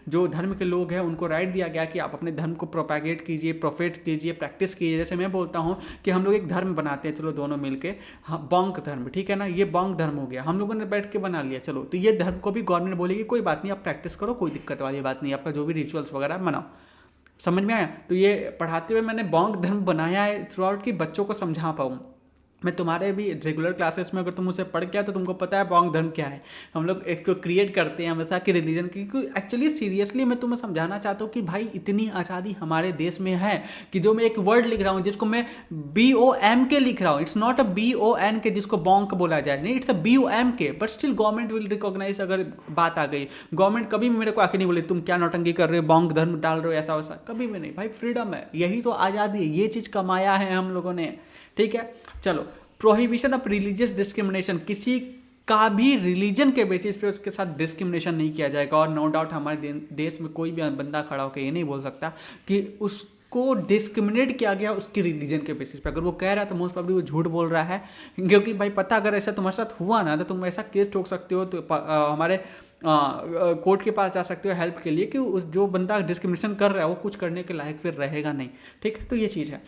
जो धर्म के लोग हैं उनको राइट दिया गया कि आप अपने धर्म को प्रोपैगेट कीजिए, प्रोफेट कीजिए, प्रैक्टिस कीजिए। जैसे मैं बोलता हूँ कि हम लोग एक धर्म बनाते हैं, चलो दोनों मिलके, हाँ, बौंग धर्म, ठीक है ना, ये बौंग धर्म हो गया, हम लोगों ने बैठ के बना लिया, चलो तो ये धर्म को भी गवर्नमेंट बोलेगी कोई बात नहीं, आप प्रैक्टिस करो, कोई दिक्कत वाली बात नहीं, आपका जो भी रिचुअल्स वगैरह मनाओ। समझ में आया? तो ये पढ़ाते हुए मैंने बौंग धर्म बनाया है थ्रू आउट कि बच्चों को समझा पाऊँ। मैं तुम्हारे भी रेगुलर क्लासेस में अगर तुम उसे पढ़ के आए तो तुमको पता है बौंग धर्म क्या है। हम लोग इसको क्रिएट करते हैं हमेशा कि रिलीजन की, एक्चुअली सीरियसली मैं तुम्हें समझाना चाहता हूँ कि भाई इतनी आज़ादी हमारे देश में है कि जो मैं एक वर्ड लिख रहा हूँ जिसको मैं BOMK लिख रहा हूँ, इट्स नॉट अ BON के जिसको बौंक बोला जाए, नहीं, it's a BOMK, but still government will recognise. अगर बात आ गई, गवर्नमेंट कभी भी मेरे को आके नहीं बोले तुम क्या नौटंकी कर रहे हो, बौंग धर्म डाल रहे हो, ऐसा वैसा, कभी भी नहीं। भाई फ्रीडम है, यही तो आज़ादी है, ये चीज़ कमाया है हम लोगों ने। ठीक है, चलो। प्रोहिबिशन ऑफ रिलीजियस डिस्क्रिमिनेशन, किसी का भी रिलीजन के बेसिस पे उसके साथ डिस्क्रिमिनेशन नहीं किया जाएगा। और नो डाउट हमारे देश में कोई भी बंदा खड़ा होकर ये नहीं बोल सकता कि उसको डिस्क्रिमिनेट किया गया उसकी रिलीजन के बेसिस पे। अगर वो कह रहा है तो मोस्ट प्रॉब्ली वो झूठ बोल रहा है, क्योंकि भाई पता अगर ऐसा तुम्हारे साथ हुआ ना तो तुम ऐसा केस ठोक सकते हो, तो हमारे कोर्ट के पास जा सकते हो हेल्प के लिए कि उस जो बंदा डिस्क्रिमिनेशन कर रहा है वो कुछ करने के लायक फिर रहेगा नहीं। ठीक है, तो ये चीज़ है।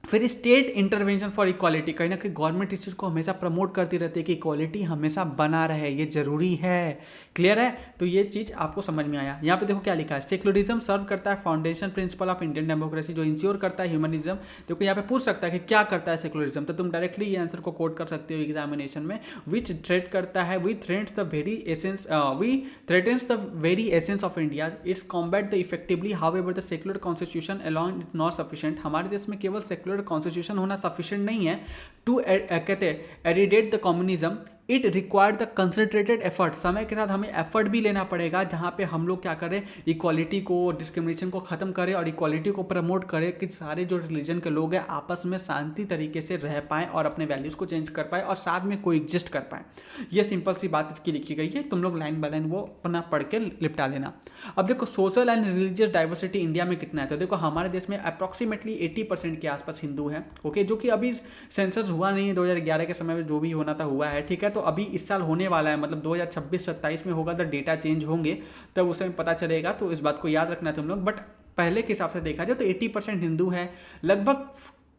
फिर स्टेट इंटरवेंशन फॉर इक्वालिटी, कहीं ना कहीं गवर्नमेंट इस चीज़ को हमेशा प्रमोट करती रहती है कि इक्वालिटी हमेशा बना रहे, ये जरूरी है। क्लियर है? तो ये चीज़ आपको समझ में आया। यहाँ पे देखो क्या लिखा है, सेक्युलरिज्म सर्व करता है foundation principle of Indian democracy, जो इंश्योर करता है ह्यूमनिज्म। देखो यहाँ पे पूछ सकता है कि क्या करता है सेक्युलरिज्म, तो तुम डायरेक्टली ये आंसर को कोट कर सकते हो एग्जामिनेशन में। विच थ्रेट करता है, we threats the very essence, we threatens the very essence of India, it's combat the effectively, however the secular constitution along it not sufficient. हमारे देश में केवल सेक्युलर कॉन्स्टिट्यूशन होना सफिशिएंट नहीं है टू कहते हैं eradicate the communism, it required the concentrated effort. समय के साथ हमें एफर्ट भी लेना पड़ेगा जहाँ पे हम लोग क्या करें, इक्वालिटी को, डिस्क्रिमिनेशन को ख़त्म करें और इक्वालिटी को प्रमोट करें कि सारे जो रिलीजन के लोग हैं आपस में शांति तरीके से रह पाएँ और अपने वैल्यूज़ को चेंज कर पाए और साथ में कोई एग्जिस्ट कर पाएँ। ये सिंपल सी बात इसकी लिखी गई है, तुम लोग लाइन बाय लाइन वो अपना पढ़ के लिपटा लेना। अब देखो social and religious diversity India में कितना है, तो देखो हमारे देश में अप्रॉक्सीमेटली 80% के आसपास हिंदू हैं, ओके, जो कि अभी सेंसस हुआ नहीं है 2011 के समय में, जो भी होना था हुआ है। ठीक है, तो अभी इस साल होने वाला है, मतलब 2026-27 में होगा, तो डेटा चेंज होंगे तब उस समय पता चलेगा, तो इस बात को याद रखना है तुम लोग। बट पहले के हिसाब से देखा जाए तो 80% हिंदू है, लगभग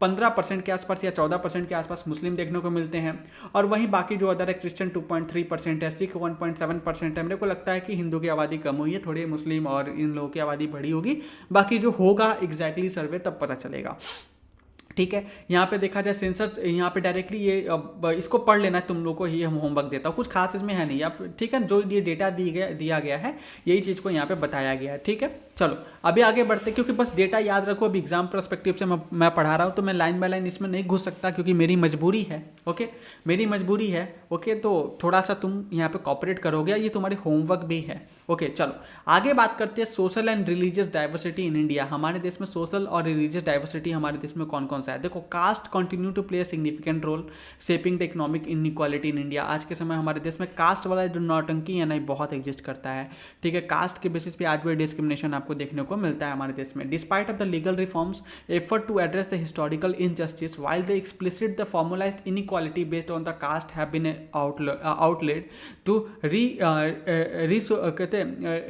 15% के आसपास या 14% के आसपास मुस्लिम देखने को मिलते हैं, और वहीं बाकी जो अदर है क्रिश्चियन 2.3% है, सिख 1.7% है। मेरे को लगता है कि हिंदू की आबादी कम हुई है, थोड़ी मुस्लिम और इन लोगों की आबादी बढ़ी होगी, बाकी जो होगा एग्जैक्टली सर्वे तब पता चलेगा। ठीक है, यहाँ पे देखा जाए सेंसर, यहाँ पे डायरेक्टली ये इसको पढ़ लेना है तुम लोग को, ये हम होमवर्क देता हूँ, कुछ खास इसमें है नहीं। आप ठीक है, जो ये डेटा दिया गया है यही चीज़ को यहाँ पे बताया गया है। ठीक है, चलो अभी आगे बढ़ते, क्योंकि बस डेटा याद रखो, अभी एग्जाम पर्सपेक्टिव से मैं पढ़ा रहा हूँ, तो मैं लाइन बाय लाइन इसमें नहीं घुस सकता क्योंकि मेरी मजबूरी है। ओके, मेरी मजबूरी है। ओके, तो थोड़ा सा तुम यहाँ पे कॉपरेट करोगे, ये तुम्हारी होमवर्क भी है। ओके, चलो आगे बात करते हैं social and religious diversity in India. हमारे देश में सोशल और रिलीजियस डाइवर्सिटी हमारे देश में कौन कौन सा है? देखो, caste continue to play significant role shaping the economic inequality in India. आज के समय हमारे देश में कास्ट वाला जो नौटंकी है ना, बहुत एग्जिस्ट करता है। ठीक है, कास्ट के बेसिस पे आज भी डिस्क्रिमिनेशन आपको देखने को मिलता है हमारे देश में। Despite of the legal reforms effort to address the historical injustice while the explicit the formalized inequality based on the caste have been outlawed to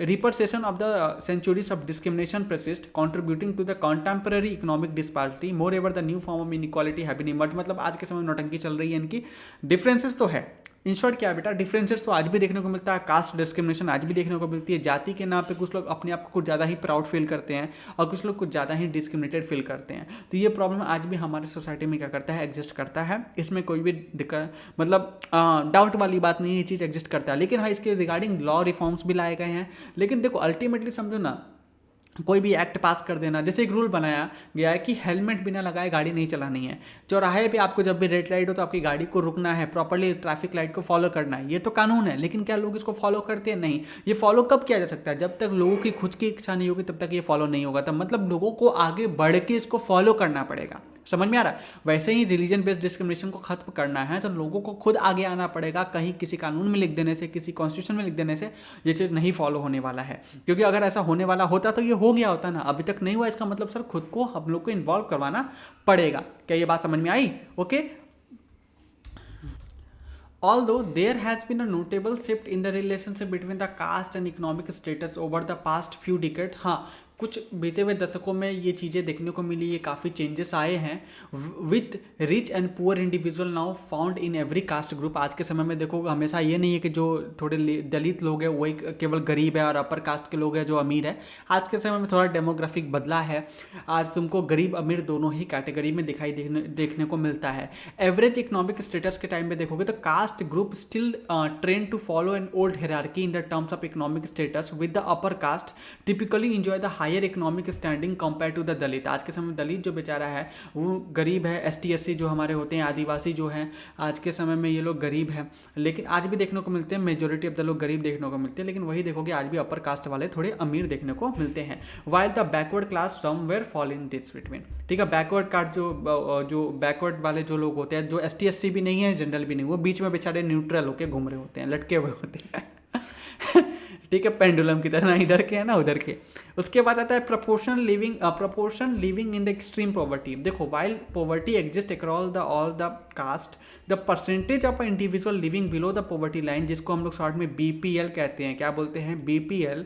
repercussion of the centuries of discrimination persist contributing to the contemporary economic disparity moreover the new form of inequality have been emerged। मतलब आज के समय में नौटंकी चल रही है इनकी, डिफरेंसेस तो है इन शॉर्ट क्या है बेटा, डिफरेंसेस तो आज भी देखने को मिलता है, कास्ट डिस्क्रिमिनेशन आज भी देखने को मिलती है, जाति के नाम पे कुछ लोग अपने आप को कुछ ज़्यादा ही प्राउड फील करते हैं और कुछ लोग कुछ ज़्यादा ही डिस्क्रिमिनेटेड फील करते हैं। तो ये प्रॉब्लम आज भी हमारे सोसाइटी में क्या करता है, एग्जिस्ट करता है। इसमें कोई भी दिक्कत मतलब डाउट वाली बात नहीं, ये चीज़ एग्जिस्ट करता है। लेकिन हाँ, इसके रिगार्डिंग लॉ रिफॉर्म्स भी लाए गए हैं। लेकिन देखो अल्टीमेटली समझो ना, कोई भी एक्ट पास कर देना, जैसे एक रूल बनाया गया है कि हेलमेट बिना लगाए गाड़ी नहीं चलानी है, चौराहे पे आपको जब भी रेड लाइट हो तो आपकी गाड़ी को रुकना है, प्रॉपर्ली ट्रैफिक लाइट को फॉलो करना है, ये तो कानून है। लेकिन क्या लोग इसको फॉलो करते हैं? नहीं। ये फॉलो कब किया जा सकता है? जब तक लोगों की खुद की इच्छा नहीं होगी तब तक ये फॉलो नहीं होगा। तब मतलब लोगों को आगे बढ़ के इसको फॉलो करना पड़ेगा। समझ में आ रहा है? वैसे ही रिलीजन बेस्ड डिस्क्रिमिनेशन को खत्म करना है तो लोगों को खुद आगे आना पड़ेगा। कहीं किसी कानून में लिख देने से, किसी कॉन्स्टिट्यूशन में लिख देने से ये चीज़ नहीं फॉलो होने वाला है। क्योंकि अगर ऐसा होने वाला होता तो ये हो गया होता ना, अभी तक नहीं हुआ। इसका मतलब सर खुद को हम लोग को इन्वॉल्व करवाना पड़ेगा। क्या ये बात समझ में आई? Okay. Although there has been a notable shift in the relationship between the caste and economic status over the past few decades, हाँ कुछ बीते हुए दशकों में ये चीज़ें देखने को मिली, ये काफ़ी चेंजेस आए हैं। With rich and poor individual now found in every caste group. आज के समय में देखो हमेशा ये नहीं है कि जो थोड़े दलित लोग हैं वही केवल गरीब है और अपर कास्ट के लोग हैं जो अमीर है। आज के समय में थोड़ा डेमोग्राफिक बदला है। आज तुमको गरीब अमीर दोनों ही कैटेगरी में दिखाई देखने को मिलता है। एवरेज इकोनॉमिक स्टेटस के टाइम में देखोगे तो कास्ट ग्रुप स्टिल ट्रेन to follow an old hierarchy in the terms of economic status, with the upper caste typically enjoy the higher economic standing compare to the Dalit. आज के समय में दलित जो बेचारा है वो गरीब है। ST SC जो हमारे होते हैं, आदिवासी जो हैं, आज के समय में ये लोग गरीब हैं। लेकिन आज भी देखने को मिलते हैं, मेजोरिटी ऑफ द लोग गरीब देखने को मिलते हैं। लेकिन वही देखोगे आज भी अपर कास्ट वाले थोड़े अमीर देखने को मिलते हैं। While the backward class somewhere fall in this between. ठीक है, बैकवर्ड कास्ट जो बैकवर्ड वाले जो लोग होते हैं, जो ST SC भी नहीं है, जनरल भी नहीं, वो बीच में बेचारे न्यूट्रल होकर घूम रहे होते हैं, लटके हुए होते हैं। ठीक है, पेंडुलम की तरह, ना इधर के है ना उधर के। उसके बाद आता है proportion living in the extreme poverty. देखो while poverty exist across the all the caste, the percentage of individual living below the poverty line, जिसको हम लोग शॉर्ट में BPL कहते हैं। क्या बोलते हैं? BPL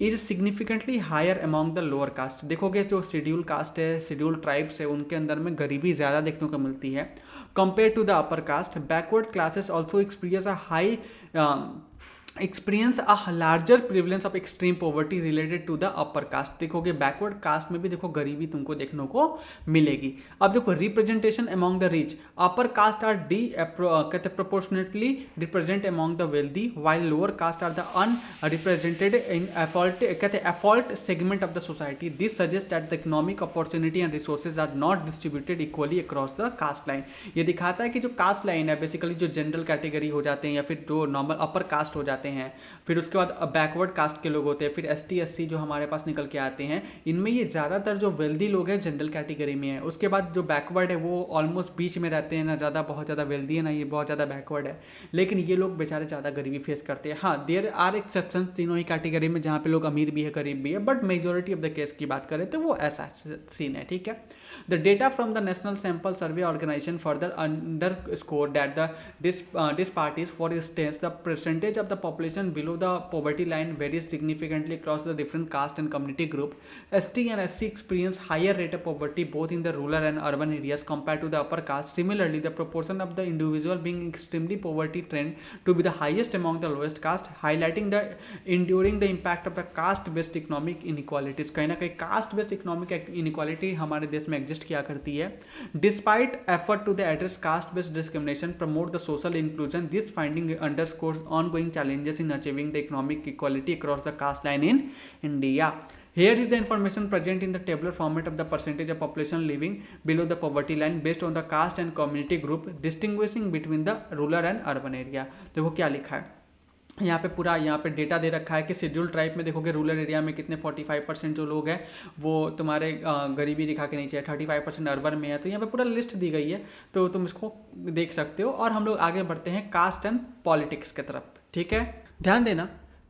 is significantly higher among the lower caste. देखोगे जो शेड्यूल कास्ट है, शेड्यूल ट्राइब्स है, उनके अंदर में गरीबी ज़्यादा देखने को मिलती है compare to the upper caste. Backward classes also experience a larger prevalence of extreme poverty related to the upper caste. देखोगे बैकवर्ड कास्ट में भी देखो गरीबी तुमको देखने को मिलेगी। अब देखो representation among the rich, upper caste are कहते proportionately represent among the wealthy, while lower caste are the unrepresented in affluent segment of the society. This suggest that the economic opportunity and resources are not distributed equally across the caste line. ये दिखाता है कि जो caste line है, basically जो general category हो जाते हैं या फिर जो नॉर्मल अपर कास्ट हो जाते हैं, फिर उसके बाद बैकवर्ड कास्ट के लोग होते हैं, फिर ST SC जो हमारे पास निकल के आते हैं, इनमें ये ज़्यादातर जो वेल्दी लोग हैं जनरल कैटेगरी में है। उसके बाद जो बैकवर्ड है वो ऑलमोस्ट बीच में रहते हैं, ना ज़्यादा बहुत ज़्यादा वेल्दी है, ना ये बहुत ज़्यादा बैकवर्ड है। लेकिन ये लोग बेचारे ज़्यादा गरीबी फेस करते हैं। हाँ, देयर आर एक्सेप्शन तीनों ही कैटेगरी में, जहाँ पे लोग अमीर भी है गरीब भी है, but majority of the case की बात करें तो वो ऐसा सीन है। ठीक है, the data from the national sample survey organisation further underscore that the disparities, for instance, the percentage of the population below the poverty line varies significantly across the different caste and community group. ST and SC experience higher rate of poverty both in the rural and urban areas compared to the upper caste. Similarly, the proportion of the individual being extremely poverty trend to be the highest among the lowest caste, highlighting the enduring the impact of the caste based economic inequalities. कहीं ना कहीं caste based economic inequality हमारे देश में exist किया करती है। Despite effort to the address caste based discrimination, promote the social inclusion, this finding underscores ongoing challenges in achieving the economic equality across the caste line in India. Here is the information present in the tabular format of the percentage of population living below the poverty line based on the caste and community group, distinguishing between the rural and urban area. देखो क्या लिखा है यहाँ पे, पूरा यहाँ पे data दे रखा है कि शेड्यूल ट्राइब में देखोगे रूरल एरिया में कितने 45% जो लोग हैं वो तुम्हारे गरीबी रेखा के नीचे है, 35% अर्बन में है। तो यहाँ पे पूरा लिस्ट दी गई है, तो तुम इसको देख सकते हो। और हम लोग आगे बढ़ते हैं कास्ट एंड पॉलिटिक्स की तरफ। ठीक है, ध्यान देना,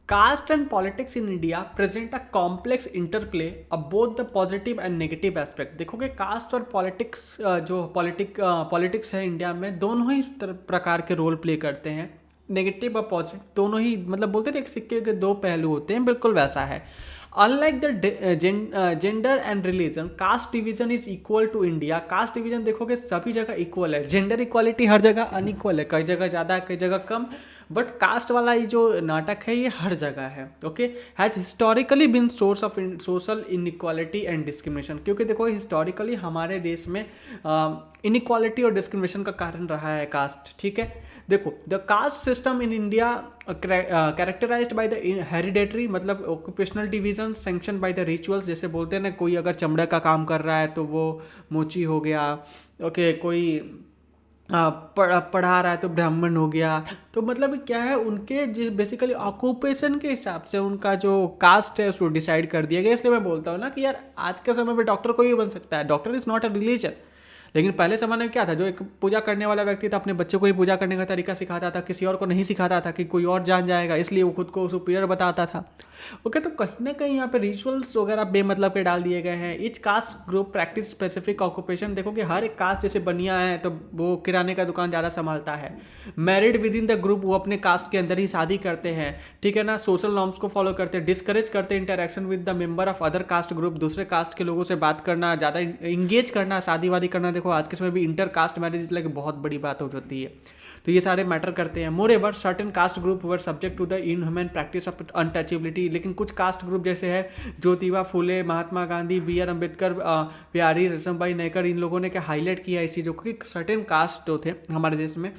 caste and politics in India present a complex interplay of both the positive and negative aspect. देखोगे कास्ट और पॉलिटिक्स जो पॉलिटिक्स है इंडिया में, दोनों ही प्रकार के रोल प्ले करते हैं। नेगेटिव और पॉजिटिव दोनों ही, मतलब बोलते हैं एक सिक्के के दो पहलू होते हैं, बिल्कुल वैसा है। Unlike the gender and religion, caste division is equal to India. Caste division देखोगे सभी जगह इक्वल है, जेंडर इक्वालिटी हर जगह अनइक्वल है, कई जगह ज़्यादा है कई जगह कम, बट कास्ट वाला ये जो नाटक है ये हर जगह है। Okay, has historically been source of social inequality and discrimination, क्योंकि देखो हिस्टोरिकली हमारे देश में इनइक्वालिटी और डिस्क्रिमिनेशन का कारण रहा है कास्ट। ठीक है, देखो the caste system in India characterized by the hereditary, मतलब occupational division sanction by the rituals, जैसे बोलते हैं ना कोई अगर चमड़े का काम कर रहा है तो वो मोची हो गया। ओके, कोई पढ़ा रहा है तो ब्राह्मण हो गया। तो मतलब क्या है, उनके जिस बेसिकली ऑक्यूपेशन के हिसाब से उनका जो कास्ट है उसको डिसाइड कर दिया गया। इसलिए मैं बोलता हूँ ना कि यार आज के समय में डॉक्टर कोई भी बन सकता है, doctor is not a religion. लेकिन पहले ज़माने में क्या था, जो एक पूजा करने वाला व्यक्ति था अपने बच्चे को ही पूजा करने का तरीका सिखाता था, किसी और को नहीं सिखाता था कि कोई और जान जाएगा, इसलिए वो खुद को सुपीरियर बताता था। ओके, तो कहीं ना कहीं यहाँ पे रिचुअल्स वगैरह बेमतलब के डाल दिए गए हैं। Etch caste group practice specific occupation, देखो कि हर एक कास्ट जैसे बनिया है तो वो किराने का दुकान ज़्यादा संभालता है। Married with in the group, वो अपने कास्ट के अंदर ही शादी करते हैं। ठीक है ना, सोशल नॉर्म्स को फॉलो करते हैं, डिस्करेज करते हैं interaction with the member of other caste group, दूसरे कास्ट के लोगों से बात करना, ज़्यादा इंगेज करना, शादी वादी करना। देखो आज के समय भी इंटर कास्ट मैरिज लगे बहुत बड़ी बात हो जाती है, तो ये सारे मैटर करते हैं। Moreover certain caste group were subject to the inhuman practice of untouchability, लेकिन कुछ कास्ट ग्रुप जैसे है ज्योतिबा फुले, महात्मा गांधी, बी आर अम्बेडकर, प्यारी रसमबाई नेकर, इन लोगों ने क्या हाईलाइट किया इस चीज़ों को कि सर्टेन कास्ट जो थे हमारे देश में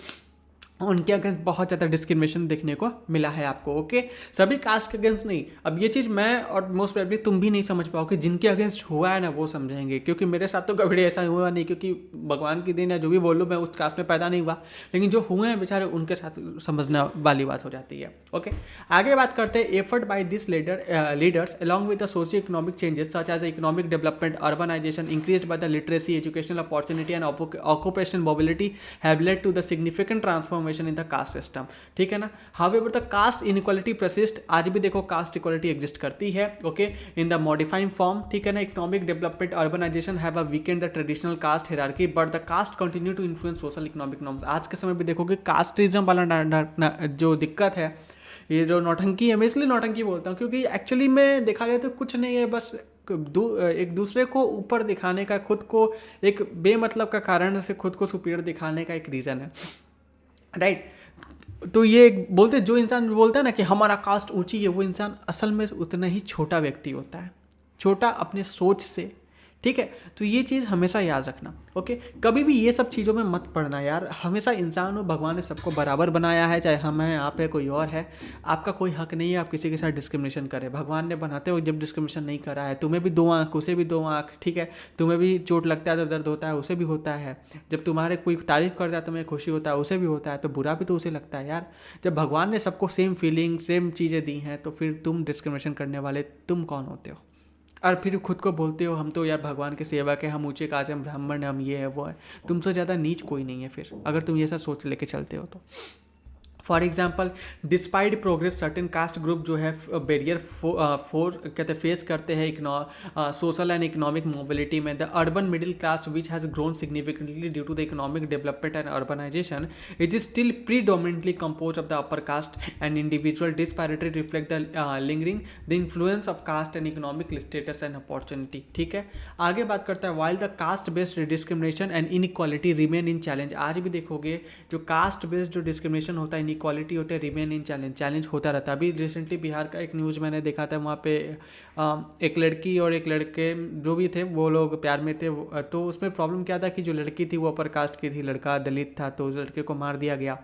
उनके अगेंस्ट बहुत ज़्यादा डिस्क्रिमिनेशन देखने को मिला है आपको। ओके, सभी कास्ट के अगेंस्ट नहीं। अब ये चीज़ मैं और मोस्ट प्रोबेबली तुम भी नहीं समझ पाओगे, जिनके अगेंस्ट हुआ है ना वो समझेंगे, क्योंकि मेरे साथ तो कभी ऐसा हुआ नहीं, क्योंकि भगवान की दिन है, जो भी बोलूँ मैं उस कास्ट में पैदा नहीं हुआ, लेकिन जो हुए हैं बेचारे उनके साथ समझने वाली बात हो जाती है। ओके, आगे बात करते हैं effort by this leaders along with the socio economic changes such as economic development, urbanisation, increased by the literacy, educational opportunity and occupational mobility have led to the significant transformation in the caste system. ठीक है ना, however the caste inequality persist, आज भी देखो caste equality exist करती है। Okay, in the modifying form. ठीक है ना, economic development, urbanisation have a weakened the traditional cast hierarchy, but the caste continue to influence social economic norms. आज के समय भी देखोगे कास्टिज्म वाला जो दिक्कत है, ये जो नौटंकी है, मैं इसलिए नौटंकी बोलता हूँ क्योंकि एक्चुअली में देखा जाए तो कुछ नहीं है, बस एक दूसरे को ऊपर दिखाने का, खुद को एक बेमतलब का कारण से खुद को सुपीरियर दिखाने का एक रीज़न है, राइट। तो ये बोलते, जो इंसान बोलता है ना कि हमारा कास्ट ऊंची है, वो इंसान असल में उतना ही छोटा व्यक्ति होता है, छोटा अपने सोच से। ठीक है, तो ये चीज़ हमेशा याद रखना। ओके, कभी भी ये सब चीज़ों में मत पड़ना यार। हमेशा इंसान हो, भगवान ने सबको बराबर बनाया है, चाहे हम हैं, आप है, कोई और है। आपका कोई हक नहीं है आप किसी के साथ डिस्क्रिमिनेशन करें। भगवान ने बनाते हुए जब डिस्क्रिमिनेशन नहीं करा है, तुम्हें भी दो आँख उसे भी दो आँख। ठीक है, तुम्हें भी चोट लगता है तो दर्द होता है, उसे भी होता है। जब तुम्हारे कोई तारीफ करता है तुम्हें खुशी होता है, उसे भी होता है। तो बुरा भी तो उसे लगता है यार। जब भगवान ने सबको सेम फीलिंग सेम चीज़ें दी हैं, तो फिर तुम डिस्क्रिमिनेशन करने वाले तुम कौन होते हो? और फिर खुद को बोलते हो हम तो यार भगवान के सेवक है, हम ऊंचे काज, हम ब्राह्मण, हम ये है वो है। तुमसे ज़्यादा नीच कोई नहीं है फिर, अगर तुम ये सब सोच लेके चलते हो तो। For example, despite progress certain caste group जो है बैरियर कहते फेस करते हैं सोशल एंड इकोनॉमिक मोबिलिटी में। The urban middle class which has grown significantly due to the economic development and urbanisation it is still predominantly compose of the upper caste and individual disparity reflect the lingering the influence of caste and economic status and opportunity. ठीक है, आगे बात करता है while the caste based discrimination and inequality remain in challenge. आज भी देखोगे जो कास्ट बेस्ड जो डिस्क्रिमिनेशन होता है, इक्वालिटी होते हैं, रिमेन इन चैलेंज होता रहता है। अभी रिसेंटली बिहार का एक न्यूज़ मैंने देखा था, वहाँ पे एक लड़की और एक लड़के जो भी थे वो लोग प्यार में थे। तो उसमें प्रॉब्लम क्या था कि जो लड़की थी वो अपर कास्ट की थी, लड़का दलित था, तो उस लड़के को मार दिया गया।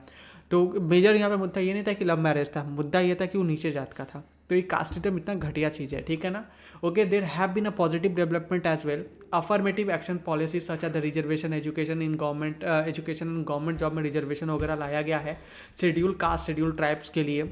तो मेजर यहाँ पे मुद्दा ये नहीं था कि लव मैरिज था, मुद्दा ये था कि वो नीचे जात का था। तो ये कास्टिज्म इतना घटिया चीज़ है, ठीक है ना। Okay, there have been a positive development as well. Affirmative action policy such as the reservation education in government education in government job में रिजर्वेशन वगैरह लाया गया है शेड्यूल कास्ट शेड्यूल ट्राइब्स के लिए।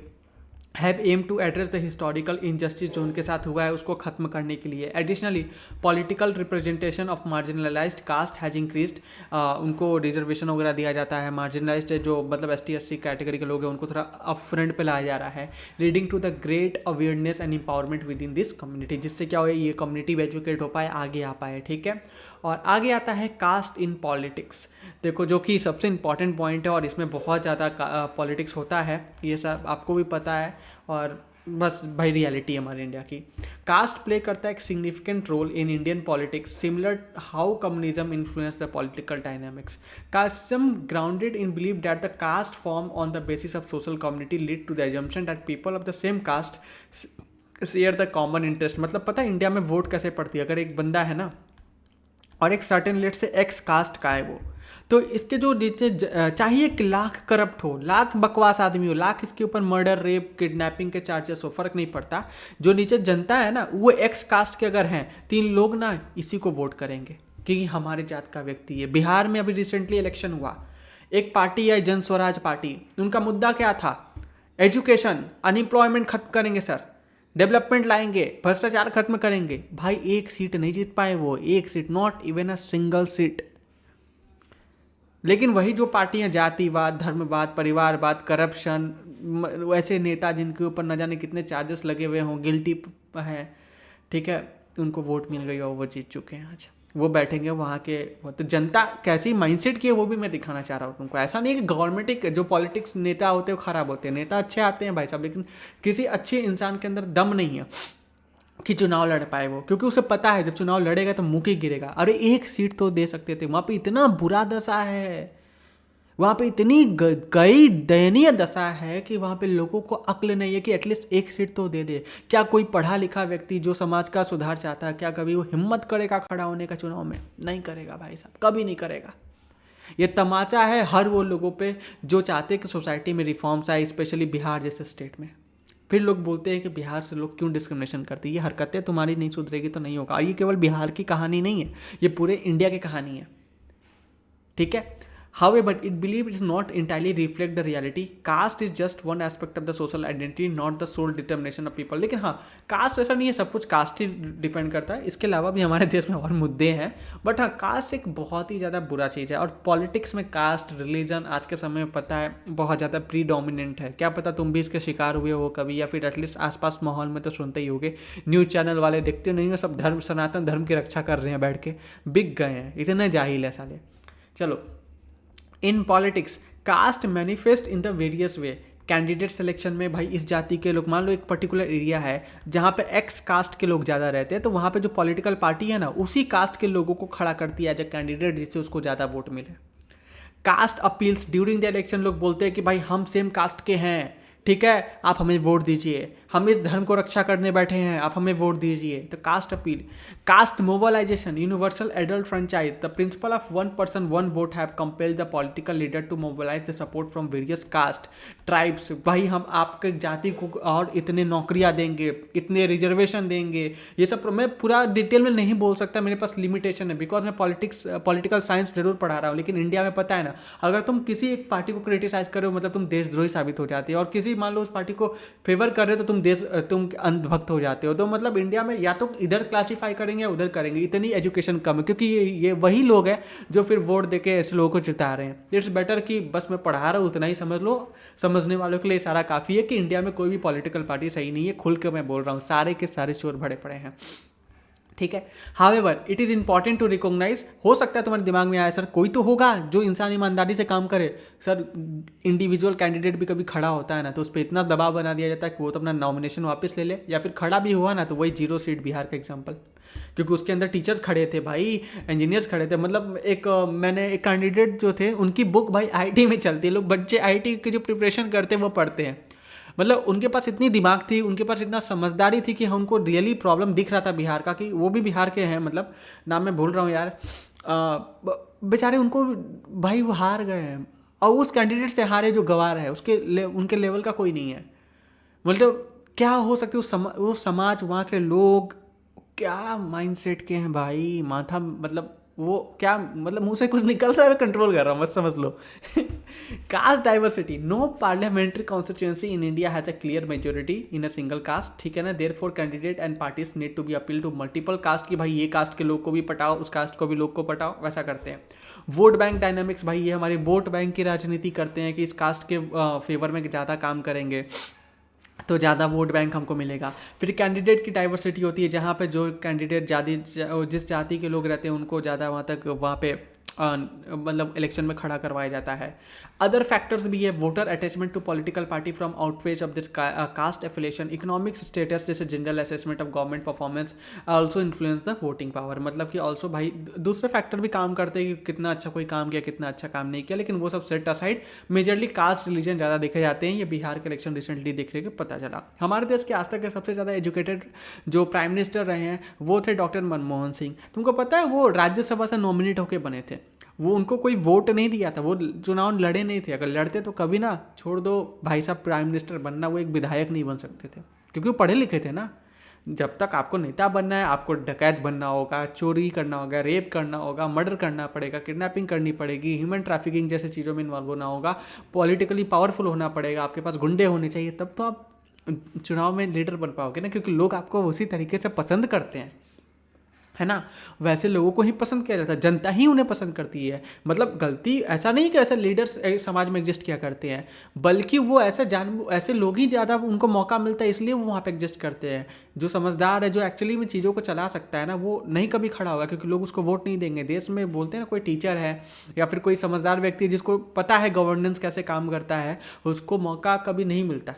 Have aim to address the historical injustice जो उनके साथ हुआ है उसको खत्म करने के लिए। Additionally political representation of marginalised caste has increased, उनको रिजर्वेशन वगैरह दिया जाता है। मार्जिनलाइज्ड जो मतलब ST SC कैटेगरी के लोग हैं उनको थोड़ा अप फ्रंट पे लाया जा रहा है। Leading to the great awareness and empowerment within this community, जिससे क्या हो ये कम्युनिटी एजुकेट हो पाए, आगे आ पाए। ठीक है, और आगे आता है कास्ट इन पॉलिटिक्स। देखो जो कि सबसे इम्पॉर्टेंट पॉइंट है और इसमें बहुत ज़्यादा पॉलिटिक्स होता है, ये सब आपको भी पता है। और बस भाई रियलिटी है हमारे इंडिया की। कास्ट प्ले करता है एक significant role in Indian politics, similar how communism influence the political dynamics. Casteism grounded in believe that the caste form on the basis of social community lead to the assumption that people of the same caste share the common interest. मतलब पता है India में vote कैसे पड़ती है, अगर एक बंदा है ना और एक सर्टेन लेट से एक्स कास्ट का है वो, तो इसके जो नीचे चाहिए कि लाख करप्ट हो, लाख बकवास आदमी हो, लाख इसके ऊपर मर्डर रेप किडनैपिंग के चार्जेस हो, फर्क नहीं पड़ता, जो नीचे जनता है ना वो एक्स कास्ट के अगर हैं 3 लोग ना इसी को वोट करेंगे क्योंकि हमारे जात का व्यक्ति है। बिहार में अभी रिसेंटली इलेक्शन हुआ, एक पार्टी है जन स्वराज पार्टी, उनका मुद्दा क्या था, एजुकेशन, अनएम्प्लॉयमेंट खत्म करेंगे सर, डेवलपमेंट लाएंगे, भ्रष्टाचार खत्म करेंगे। भाई एक सीट नहीं जीत पाए वो, एक seat, not even a single seat. लेकिन वही जो पार्टियां जातिवाद, धर्मवाद, परिवारवाद, करप्शन, वैसे नेता जिनके ऊपर न जाने कितने चार्जेस लगे हुए हों, गिल्टी हैं, ठीक है, उनको वोट मिल गई और वो जीत चुके हैं। आज वो बैठेंगे वहाँ के, तो जनता कैसी माइंडसेट की है वो भी मैं दिखाना चाह रहा हूँ तुमको। ऐसा नहीं है कि गवर्नमेंट जो पॉलिटिक्स नेता होते हैं वो खराब होते हैं, नेता अच्छे आते हैं भाई साहब, लेकिन किसी अच्छे इंसान के अंदर दम नहीं है कि चुनाव लड़ पाए वो, क्योंकि उसे पता है जब चुनाव लड़ेगा तो मुंह ही गिरेगा। अरे एक सीट तो दे सकते थे, वहाँ पे इतना बुरा दशा है, वहाँ पे इतनी गई दयनीय दशा है कि वहाँ पे लोगों को अक्ल नहीं है कि एटलीस्ट एक सीट तो दे दे। क्या कोई पढ़ा लिखा व्यक्ति जो समाज का सुधार चाहता है, क्या कभी वो हिम्मत करेगा खड़ा होने का चुनाव में? नहीं करेगा भाई साहब, कभी नहीं करेगा। ये तमाचा है हर वो लोगों पे जो चाहते हैं कि सोसाइटी में रिफॉर्म्स आए, स्पेशली बिहार जैसे स्टेट में। फिर लोग बोलते हैं कि बिहार से लोग क्यों डिस्क्रिमिनेशन करते हैं। ये हरकतें तुम्हारी नहीं सुधरेगी तो नहीं होगा। ये केवल बिहार की कहानी नहीं है, ये पूरे इंडिया की कहानी है, ठीक है। However, it believe it is not entirely reflect the reality. Caste is just one aspect of the social identity, not the sole determination of people. लेकिन हाँ, कास्ट ऐसा नहीं है सब कुछ कास्ट ही डिपेंड करता है, इसके अलावा भी हमारे देश में और मुद्दे हैं। बट हाँ, कास्ट एक बहुत ही ज़्यादा बुरा चीज़ है, और पॉलिटिक्स में कास्ट रिलीजन आज के समय में पता है बहुत ज़्यादा प्री डोमिनेंट है। क्या पता तुम भी इसके शिकार हुए हो कभी, या फिर एटलीस्ट आसपास माहौल में तो सुनते ही होगे। न्यूज़ चैनल वाले देखते नहीं हो, सब धर्म, सनातन धर्म की रक्षा कर रहे हैं बैठ के, बिक गए हैं, इतने जाहिल है साले। चलो, in politics caste manifest in the various way. Candidate selection में भाई इस जाति के लोग, मान लो एक पर्टिकुलर एरिया है जहाँ पे एक्स कास्ट के लोग ज़्यादा रहते हैं, तो वहाँ पे जो पॉलिटिकल पार्टी है ना उसी कास्ट के लोगों को खड़ा करती है एज अ कैंडिडेट जिससे उसको ज़्यादा वोट मिले। Caste appeals during the election, लोग बोलते हैं कि भाई हम सेम कास्ट के हैं, ठीक है, आप हमें वोट दीजिए, हम इस धर्म को रक्षा करने बैठे हैं, आप हमें वोट दीजिए। तो caste appeal. Caste mobilisation, universal adult franchise, the principle of 1 person 1 vote have compelled the political leader to mobilise the support from various caste tribes. भाई हम आपके जाति को और इतने नौकरियां देंगे, इतने रिजर्वेशन देंगे, ये सब मैं पूरा डिटेल में नहीं बोल सकता, मेरे पास लिमिटेशन है, बिकॉज मैं पॉलिटिकल साइंस जरूर पढ़ा रहा हूँ। लेकिन इंडिया में पता है ना, अगर तुम किसी एक पार्टी को क्रिटिसाइज कर रहे हो मतलब तुम देशद्रोही साबित हो जाते हो, और किसी मान लो उस पार्टी को फेवर कर रहे हो तो तुम अंधभक्त हो जाते हो। तो मतलब इंडिया में या तो इधर क्लासीफाई करेंगे या उधर करेंगे, इतनी एजुकेशन कम है, क्योंकि ये वही लोग हैं जो फिर वोट देके ऐसे लोगों को जिता रहे हैं। इट्स बेटर कि बस मैं पढ़ा रहा हूँ उतना ही समझ लो, समझने वालों के लिए सारा काफ़ी है कि इंडिया में कोई भी पॉलिटिकल पार्टी सही नहीं है, खुल के मैं बोल रहा हूँ, सारे के सारे चोर भरे पड़े हैं, ठीक है। However it is important to recognise. हो सकता है तुम्हारे दिमाग में आया सर कोई तो होगा जो इंसान ईमानदारी से काम करे। सर इंडिविजुअल कैंडिडेट भी कभी खड़ा होता है ना तो उस पर इतना दबाव बना दिया जाता है कि वो तो अपना नॉमिनेशन वापस ले ले, या फिर खड़ा भी हुआ ना तो वही 0 सीट, बिहार का एग्जाम्पल, क्योंकि उसके अंदर टीचर्स खड़े थे भाई, इंजीनियर्स खड़े थे। मतलब मैंने एक कैंडिडेट जो थे उनकी बुक भाई आईटी में चलती है, लोग बच्चे आईटी की जो प्रिपरेशन करते हैं वो पढ़ते हैं। मतलब उनके पास इतनी दिमाग थी, उनके पास इतना समझदारी थी कि उनको रियली प्रॉब्लम दिख रहा था बिहार का, कि वो भी बिहार के हैं, मतलब नाम मैं भूल रहा हूँ यार, बेचारे उनको भाई वो हार गए हैं, और उस कैंडिडेट से हारे जो गवार है उनके लेवल का कोई नहीं है। मतलब क्या हो सकते वो समाज, वहाँ के लोग क्या माइंडसेट के हैं भाई, माथा मतलब वो क्या, मतलब मुंह से कुछ निकल रहा है मैं कंट्रोल कर रहा हूँ, बस समझ लो। Caste diversity, no parliamentary constituency in India has a clear majority in a single caste, ठीक है ना। Therefore candidate and parties need to be appeal to multiple caste, कि भाई ये कास्ट के लोग को भी पटाओ, उस कास्ट को भी लोग को पटाओ, वैसा करते हैं। वोट बैंक डायनामिक्स, भाई ये हमारी वोट बैंक की राजनीति करते हैं कि इस कास्ट के फेवर में ज़्यादा काम करेंगे तो ज़्यादा वोट बैंक हमको मिलेगा। फिर कैंडिडेट की डाइवर्सिटी होती है, जहाँ पे जो कैंडिडेट जिस जाति के लोग रहते हैं उनको ज़्यादा वहाँ पे मतलब इलेक्शन में खड़ा करवाया जाता है। अदर फैक्टर्स भी है, voter attachment to political party from outweighs of the caste affiliation, economic status जैसे general assessment of government performance also influence the voting power. मतलब कि ऑल्सो भाई दूसरे फैक्टर भी काम करते हैं कि कितना अच्छा कोई काम किया, कितना अच्छा काम नहीं किया, लेकिन वो सब set aside majorly caste religion ज़्यादा देखे जाते हैं। ये बिहार के इलेक्शन रिसेंटली देखने के पता चला। हमारे देश के आज तक के सबसे ज़्यादा एजुकेटेड जो प्राइम मिनिस्टर रहे हैं वो थे डॉक्टर मनमोहन सिंह। तुमको पता है वो राज्यसभा से नॉमिनेट होकर बने थे, वो उनको कोई वोट नहीं दिया था, वो चुनाव लड़े नहीं थे। अगर लड़ते तो कभी ना, छोड़ दो भाई साहब प्राइम मिनिस्टर बनना, वो एक विधायक नहीं बन सकते थे, क्योंकि वो पढ़े लिखे थे ना। जब तक आपको नेता बनना है, आपको डकैत बनना होगा, चोरी करना होगा, रेप करना होगा, मर्डर करना पड़ेगा, किडनैपिंग करनी पड़ेगी, ह्यूमन ट्रैफिकिंग जैसे चीज़ों में इन्वॉल्व होना होगा, पॉलिटिकली पावरफुल होना पड़ेगा, आपके पास गुंडे होने चाहिए, तब तो आप चुनाव में लीडर बन पाओगे ना, क्योंकि लोग आपको उसी तरीके से पसंद करते हैं, है ना। वैसे लोगों को ही पसंद किया जाता है, जनता ही उन्हें पसंद करती है। मतलब गलती ऐसा नहीं कि ऐसे लीडर्स समाज में एग्जिस्ट किया करते हैं, बल्कि वो ऐसे लोग ही ज़्यादा उनको मौका मिलता है, इसलिए वो वहाँ पे एग्जिस्ट करते हैं। जो समझदार है, जो एक्चुअली में चीज़ों को चला सकता है ना, वो नहीं कभी खड़ा होगा, क्योंकि लोग उसको वोट नहीं देंगे। देश में बोलते हैं ना, कोई टीचर है या फिर कोई समझदार व्यक्ति है जिसको पता है गवर्नेंस कैसे काम करता है, उसको मौका कभी नहीं मिलता।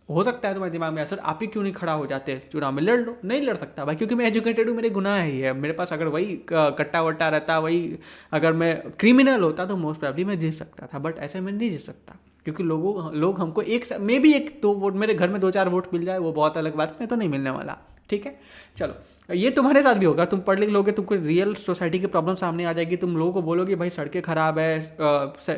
हो सकता है तुम्हारे दिमाग में सर आप ही क्यों नहीं खड़ा हो जाते चुनाव में, लड़ लो। नहीं लड़ सकता भाई, क्योंकि मैं एजुकेटेड हूँ, मेरे गुनाह ही है। मेरे पास अगर वही कट्टा वट्टा रहता, वही अगर मैं क्रिमिनल होता तो मोस्ट प्रॉब्ली मैं जीत सकता था, बट ऐसे मैं नहीं जीत सकता, क्योंकि लोग हमको मे भी एक दो वोट, मेरे घर में 2-4 वोट मिल जाए वो बहुत अलग बात है, मैं तो नहीं मिलने वाला। ठीक है, चलो ये तुम्हारे साथ भी होगा, तुम पढ़ लिख लोगे, तुमको रियल सोसाइटी की प्रॉब्लम सामने आ जाएगी। तुम लोगों को बोलोगे भाई सड़कें खराब है,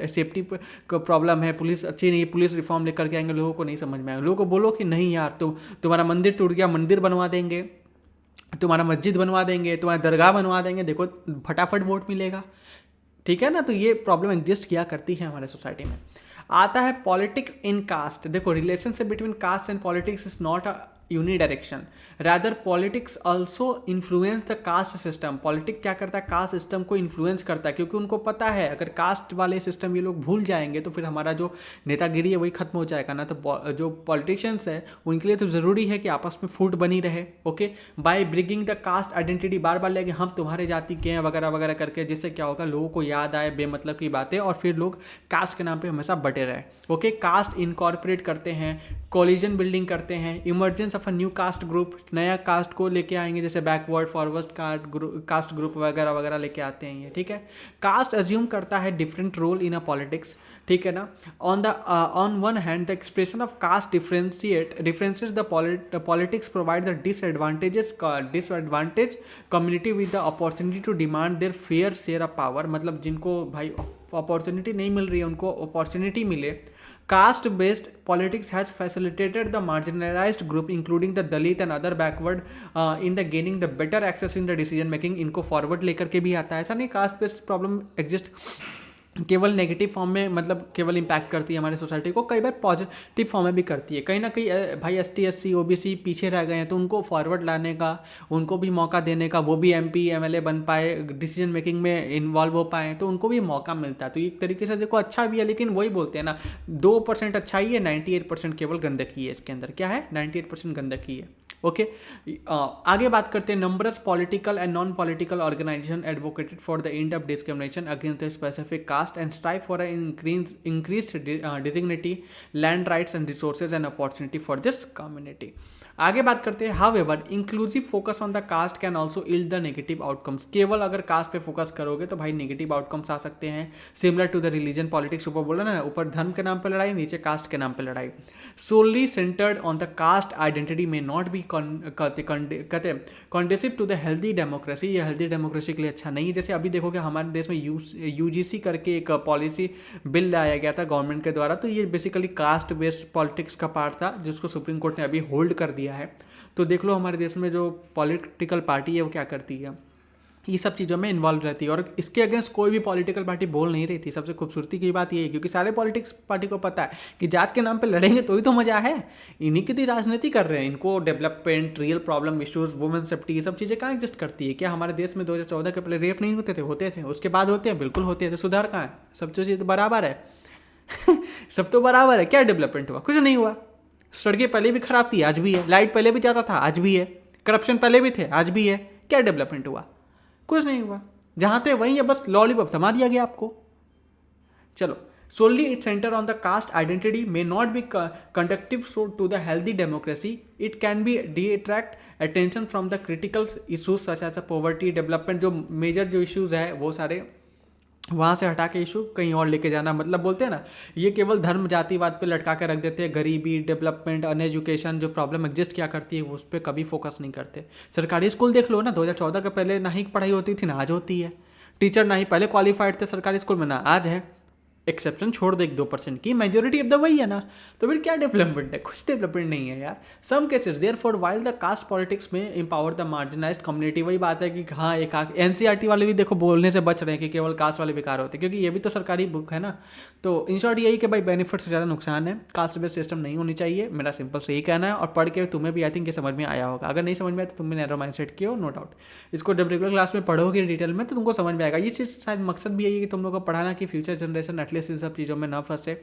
सेफ्टी का प्रॉब्लम है, पुलिस अच्छी नहीं है, पुलिस रिफॉर्म लेकर के आएंगे, लोगों को नहीं समझ में आएगा। लोगों को बोलो कि नहीं यार, तुम्हारा मंदिर टूट गया, मंदिर बनवा देंगे, तुम्हारा मस्जिद बनवा देंगे, तुम्हारा दरगाह बनवा देंगे, देखो फटाफट वोट मिलेगा। ठीक है ना, तो ये प्रॉब्लम एग्जिस्ट किया करती है हमारे सोसाइटी में। आता है पॉलिटिक्स इन कास्ट। देखो relationship between caste and politics is not a unidirection, rather politics also influence the caste system. Politics क्या करता है, कास्ट सिस्टम को इन्फ्लुएंस करता है, क्योंकि उनको पता है अगर कास्ट वाले सिस्टम ये लोग भूल जाएंगे तो फिर हमारा जो नेतागिरी है वही खत्म हो जाएगा ना। तो जो पॉलिटिशियंस है उनके लिए तो ज़रूरी है कि आपस में फूट बनी रहे। Okay, by bringing the caste identity, बार बार लेके हम तुम्हारे जाति के हैं वगैरह वगैरह करके, जिससे क्या होगा, लोगों को याद आए बेमतलब की बातें और फिर लोग कास्ट के नाम पे हमेशा बटे रहे। ओके, कास्ट इनकॉर्पोरेट करते हैं, कोलिजन बिल्डिंग करते हैं, emergence of a new caste group, नया कास्ट को लेके आएंगे, जैसे बैकवर्ड फॉरवर्ड कास्ट ग्रुप वगैरह वगैरह लेके आते हैं ये। ठीक है, कास्ट अज्यूम करता है different role in a politics. ठीक है ना, on one hand the expression of caste differences the politics provide the disadvantage community with the opportunity to demand their fair share of power. मतलब जिनको भाई opportunity नहीं मिल रही है उनको अपॉर्चुनिटी मिले। Caste based politics has facilitated the marginalised group including the Dalit and other backward in the gaining the better access in the decision making. इनको forward लेकर के भी आता है। ऐसा नहीं कास्ट बेस्ड प्रॉब्लम एग्जिस्ट केवल नेगेटिव फॉर्म में, मतलब केवल इम्पैक्ट करती है हमारी सोसाइटी को, कई बार पॉजिटिव फॉर्म में भी करती है। कहीं ना कहीं भाई ST SC OBC पीछे रह गए हैं तो उनको फॉरवर्ड लाने का, उनको भी मौका देने का, वो भी MP MLA बन पाए, डिसीजन मेकिंग में इन्वॉल्व हो पाए, तो उनको भी मौका मिलता है। तो एक तरीके से देखो अच्छा भी है, लेकिन वही बोलते हैं ना 2% अच्छाई है, 98% केवल गंदगी है। इसके अंदर क्या है, 98% गंदगी है। ओके, आगे बात करते हैं। Numbers political and non political organisation advocated for the end of discrimination against the specific caste and strive for increase dignity, land rights and resources and opportunity for this community. आगे बात करते हैं। However inclusive focus on the caste can also yield the negative outcomes. केवल अगर cast पे focus करोगे तो भाई नेगेटिव आउटकम्स आ सकते हैं, similar to the religion politics. ऊपर बोला ना, ऊपर धर्म के नाम पे लड़ाई, नीचे कास्ट के नाम पे लड़ाई। Solely centred on the caste identity may not be conducive to the healthy democracy. ये हेल्दी डेमोक्रेसी के लिए अच्छा नहीं है। जैसे अभी देखोगे हमारे देश में UGC करके एक पॉलिसी बिल लाया गया था गवर्नमेंट के द्वारा, तो ये बेसिकली कास्ट बेस्ड पॉलिटिक्स का पार्ट था, जिसको सुप्रीम कोर्ट ने अभी होल्ड कर दिया है। तो देख लो हमारे देश में जो पॉलिटिकल पार्टी है वो क्या करती है, ये सब चीज़ों में इन्वॉल्व रहती है, और इसके अगेंस्ट कोई भी पॉलिटिकल पार्टी बोल नहीं रही थी। सबसे खूबसूरती की बात ये है, क्योंकि सारे पॉलिटिक्स पार्टी को पता है कि जात के नाम पे लड़ेंगे तो ही तो मजा है। इन्हीं की तो राजनीति कर रहे हैं। इनको development, real problem, issues, women safety, ये सब चीज़ें कहाँ एग्जिस्ट करती है। क्या हमारे देश में 2014 के पहले रेप नहीं होते थे? होते थे। उसके बाद होते हैं, बिल्कुल होते हैं। तो सुधार कहाँ है? सब चीज़ तो बराबर है सब तो बराबर है। क्या डेवलपमेंट हुआ? कुछ नहीं हुआ। सड़कें पहले भी खराब थी, आज भी है। लाइट पहले भी जाता था, आज भी है। करप्शन पहले भी थे, आज भी है। क्या डेवलपमेंट हुआ? कुछ नहीं हुआ। जहाँ थे वहीं है, बस लॉलीपॉप थमा दिया गया आपको। चलो, solely its center on the caste identity may not be conducive to the healthy democracy. It can be detract attention from the critical issues such as poverty, development, जो मेजर जो इश्यूज है वो सारे वहाँ से हटा के इशू कहीं और लेके जाना। मतलब बोलते हैं ना, ये केवल धर्म जातिवाद पे लटका के रख देते हैं, गरीबी, डेवलपमेंट, अनएजुकेशन जो प्रॉब्लम एग्जिस्ट क्या करती है उस पर कभी फोकस नहीं करते। सरकारी स्कूल देख लो ना, 2014 के पहले ना ही पढ़ाई होती थी ना आज होती है। टीचर ना ही पहले क्वालिफाइड थे सरकारी स्कूल में ना आज है। एक्सेप्शन छोड़ दो 1-2% की, मेजोरिटी अब तो वही है ना। तो फिर क्या डेवलपमेंट है? कुछ डेवलपमेंट नहीं है यार। Some cases there for while the caste politics में एम्पावर द मार्जिनाइज्ड कम्युनिटी। वही बात है कि हाँ, एक एनसीईआरटी वाले भी देखो बोलने से बच रहे हैं कि केवल कास्ट वाले बेकार होते हैं, क्योंकि ये भी तो सरकारी बुक है ना। तो इन शॉर्ट यही कि भाई बेनिफिट से ज़्यादा नुकसान है, कास्ट बेस्ड सिस्टम नहीं होनी चाहिए, मेरा सिंपल से यही कहना है। और पढ़ के तुम्हें भी आई थिंक ये समझ में आया होगा। अगर नहीं समझ में आया तो तुम भी नैरो माइंडसेट की हो, नो डाउट। इसको जब रेगुलर क्लास में पढ़ोगे डिटेल में तो तुमको समझ में आएगा। ये चीज़ शायद मकसद भी यही है कि तुम लोग को पढ़ाना कि फ्यूचर जनरेशन एटलीस्ट इन सब चीज़ों में ना फंसे,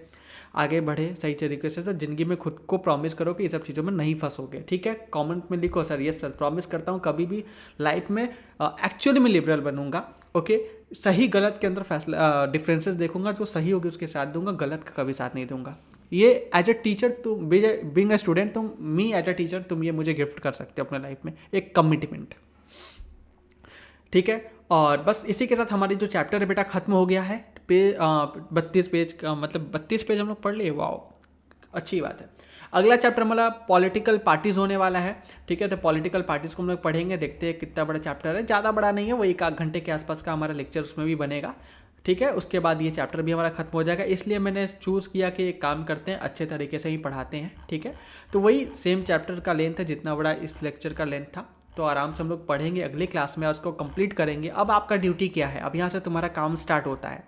आगे बढ़े सही तरीके से। तो जिंदगी में खुद को प्रॉमिस करो कि ये सब चीज़ों में नहीं फंसोगे, ठीक है। कमेंट में लिखो सर, यस सर प्रॉमिस करता हूँ कभी भी लाइफ में एक्चुअली में लिबरल बनूंगा, ओके। सही गलत के अंदर फैसला डिफरेंसेस देखूंगा, जो सही होगी उसके साथ दूंगा, गलत का कभी साथ नहीं दूंगा। ये एज अ टीचर तुम, बीइंग अ स्टूडेंट तुम, मी एज अ टीचर तुम ये मुझे गिफ्ट कर सकते हो अपने लाइफ में, एक कमिटमेंट, ठीक है। और बस इसी के साथ हमारी जो चैप्टर है बेटा ख़त्म हो गया है। 32 पेज का, मतलब 32 पेज हम लोग पढ़ लिए, वाओ अच्छी बात है। अगला चैप्टर हमारा पॉलिटिकल पार्टीज़ होने वाला है, ठीक है। तो पॉलिटिकल पार्टीज़ को हम लोग पढ़ेंगे, देखते हैं कितना बड़ा चैप्टर है। ज़्यादा बड़ा नहीं है, वो 1 घंटे के आसपास का हमारा लेक्चर उसमें भी बनेगा, ठीक है। उसके बाद ये चैप्टर भी हमारा खत्म हो जाएगा। इसलिए मैंने चूज़ किया कि एक काम करते हैं, अच्छे तरीके से ही पढ़ाते हैं, ठीक है। तो वही सेम चैप्टर का लेंथ है जितना बड़ा इस लेक्चर का लेंथ था। तो आराम से हम लोग पढ़ेंगे अगली क्लास में और उसको कंप्लीट करेंगे। अब आपका ड्यूटी क्या है? अब यहाँ से तुम्हारा काम स्टार्ट होता है,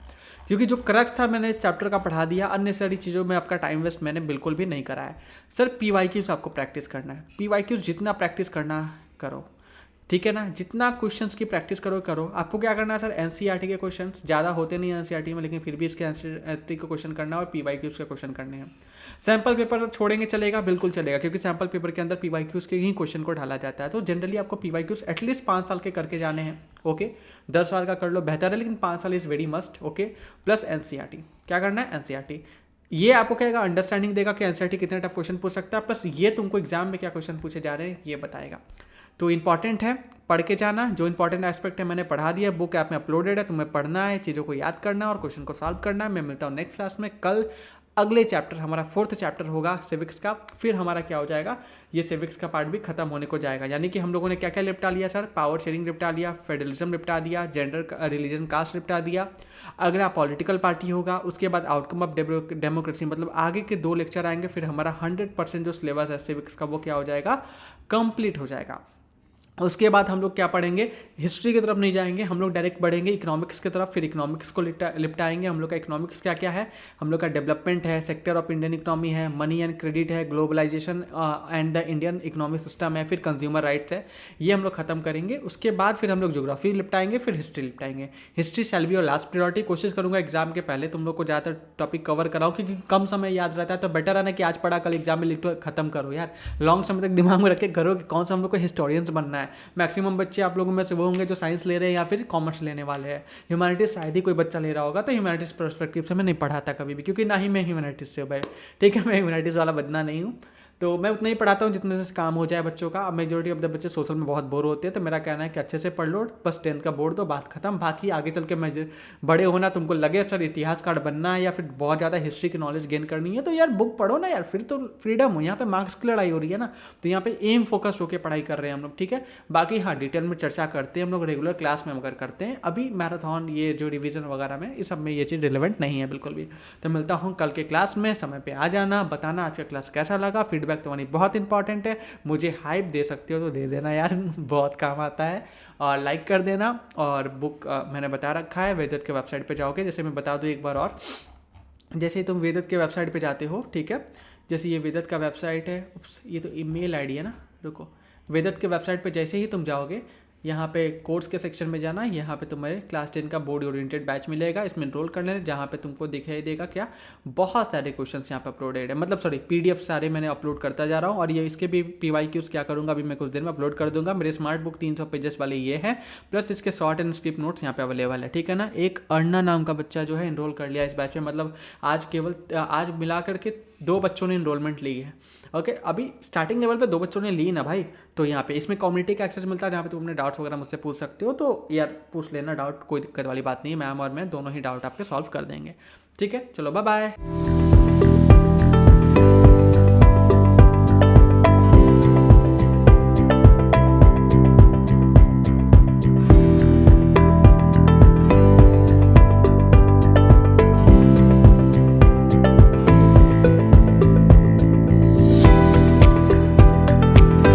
क्योंकि जो क्रक्स था मैंने इस चैप्टर का पढ़ा दिया। अननेसेसरी चीज़ों में आपका टाइम वेस्ट मैंने बिल्कुल भी नहीं करा है। सर PYQs आपको प्रैक्टिस करना है। PYQs जितना प्रैक्टिस करना करो, ठीक है ना। जितना क्वेश्चंस की प्रैक्टिस करो। आपको क्या करना है सर, एनसीईआरटी के क्वेश्चंस ज़्यादा होते नहीं एनसीईआरटी में, लेकिन फिर भी इसके एनसीईआरटी को क्वेश्चन करना है और PYQs के क्वेश्चन करने हैं। सैम्पल पेपर छोड़ेंगे चलेगा, बिल्कुल चलेगा, क्योंकि सैम्पल पेपर के अंदर PYQs के ही क्वेश्चन को ढाला जाता है। तो जनरली आपको PYQs एटलीस्ट 5 साल के करके जाने हैं, ओके। 10 साल का कर लो बेहतर है, लेकिन 5 साल is very must, okay. Plus NCERT क्या करना है, एनसीईआरटी ये आपको कहेगा, अंडरस्टैंडिंग देगा कि एनसीईआरटी कितने टफ क्वेश्चन पूछ सकता है, प्लस ये तुमको एग्जाम में क्या क्वेश्चन पूछे जा रहे हैं ये बताएगा। तो इंपॉर्टेंट है, पढ़ के जाना। जो इंपॉर्टेंट एस्पेक्ट है मैंने पढ़ा दिया, बुक ऐप में अपलोडेड है, तुम्हें पढ़ना है, चीज़ों को याद करना और क्वेश्चन को सॉल्व करना है। मैं मिलता हूँ नेक्स्ट क्लास में कल। अगले चैप्टर हमारा 4th चैप्टर होगा सिविक्स का। फिर हमारा क्या हो जाएगा, ये सिविक्स का पार्ट भी खत्म होने को जाएगा। यानी कि हम लोगों ने क्या क्या निपटा लिया सर, पावर शेयरिंग निपटा लिया, फेडरलिज्म निपटा दिया, जेंडर रिलीजन कास्ट निपटा दिया। अगला पॉलिटिकल पार्टी होगा, उसके बाद आउटकम ऑफ डेमोक्रेसी, मतलब आगे के 2 लेक्चर आएंगे। फिर हमारा 100% जो सिलेबस है सिविक्स का वो क्या हो जाएगा, कंप्लीट हो जाएगा। उसके बाद हम लोग क्या पढ़ेंगे, हिस्ट्री की तरफ नहीं जाएंगे, हम लोग डायरेक्ट बढ़ेंगे इकोनॉमिक्स की तरफ। फिर इकोनॉमिक्स को निपटाएंगे। हम लोग का इकोनॉमिक्स क्या क्या है, हम लोग का डेवलपमेंट है, सेक्टर ऑफ इंडियन इकोनॉमी है, मनी एंड क्रेडिट है, globalisation and the Indian economic system है, फिर कंज्यूमर राइट्स है, ये हम लोग खत्म करेंगे। उसके बाद फिर हम लोग ज्योग्राफी निपटाएंगे, फिर हिस्ट्री निपटाएंगे। हिस्ट्री शैल बी और लास्ट प्रायोरिटी। कोशिश करूंगा एग्जाम के पहले तुम लोग को ज़्यादातर टॉपिक कवर कराऊँ, क्योंकि कम समय याद रहता है। तो बेटर है ना कि आज पढ़ा कल एग्जाम में लिख तो खत्म करो यार, लॉन्ग समय तक दिमाग में रख के करो कि कौन सा हम लोग को हिस्टोरियंस बनना है। मैक्सिमम बच्चे आप लोगों में से वो होंगे जो साइंस ले रहे हैं या फिर कॉमर्स लेने वाले हैं। ह्यूमैनिटीज शायद ही कोई बच्चा ले रहा होगा, तो ह्यूमैनिटीज पर्सपेक्टिव से मैं नहीं पढ़ाता कभी भी, क्योंकि ना ही मैं ह्यूमैनिटीज से हूँ भाई, ठीक है। मैं ह्यूमैनिटीज़ वाला बंदा नहीं हूँ, तो मैं उतना ही पढ़ाता हूँ जितने से काम हो जाए बच्चों का। अब मेजोरिटी ऑफ द बच्चे सोशल में बहुत बोर होते हैं, तो मेरा कहना है कि अच्छे से पढ़ लो, बस 10th का बोर्ड दो, बात खत्म। बाकी आगे चल के मैं बड़े होना तुमको लगे सर इतिहासकार बनना है या फिर बहुत ज़्यादा हिस्ट्री की नॉलेज गेन करनी है, तो यार बुक पढ़ो ना यार, फिर तो फ्रीडम हो। यहाँ पे मार्क्स की लड़ाई हो रही है ना, तो यहाँ पे एम फोकस होकर पढ़ाई कर रहे हैं हम लोग, ठीक है। बाकी हाँ डिटेल में चर्चा करते हैं हम लोग रेगुलर क्लास में मगर करते हैं। अभी मैराथन ये जो रिविजन वगैरह में इस सब में ये चीज़ रिलेवेंट नहीं है बिल्कुल भी। तो मिलता हूँ कल के क्लास में, समय पे आ जाना, बताना आज का क्लास कैसा लगा। फीडबैक तुम्हारी बहुत इंपॉर्टेंट है, मुझे हाइप दे सकते हो तो दे देना यार, बहुत काम आता है। और लाइक कर देना। और बुक मैंने बता रखा है, वेदत के वेबसाइट पे जाओगे, जैसे मैं बता दूँ एक बार और, जैसे तुम वेदत के वेबसाइट पे जाते हो, ठीक है, जैसे ये वेदत का वेबसाइट है, ये तो ईमेल आईडी है ना, रुको, वेदत के वेबसाइट पे जैसे ही तुम जाओगे यहाँ पे कोर्स के सेक्शन में जाना, यहाँ पे तुम्हें क्लास 10 का बोर्ड ओरिएंटेड बैच मिलेगा, इसमें इनरोल कर लेना, जहाँ पे तुमको दिखाई देगा क्या बहुत सारे क्वेश्चंस यहाँ पे अपलोडेड है, मतलब सॉरी पीडीएफ सारे मैंने अपलोड करता जा रहा हूँ। और ये इसके भी PYQs क्या करूँगा अभी मैं कुछ देर में अपलोड कर दूंगा। मेरे स्मार्ट बुक 300 पेजेस वाले ये है, प्लस इसके शॉर्ट एंड स्क्रिप्ट नोट्स यहाँ पे अवेलेबल है, ठीक है ना। एक अर्ना नाम का बच्चा जो है इनरोल कर लिया इस बैच में, मतलब आज मिला करके 2 बच्चों ने इनरोलमेंट ली है। ओके, अभी स्टार्टिंग लेवल पे 2 बच्चों ने ली ना भाई। तो यहाँ पे इसमें कम्युनिटी का एक्सेस मिलता है, जहाँ पे तुम अपने डाउट्स वगैरह मुझसे पूछ सकते हो। तो यार पूछ लेना डाउट, कोई दिक्कत वाली बात नहीं है, मैम और मैं दोनों ही डाउट आपके सॉल्व कर देंगे। ठीक है, चलो बाय बाय।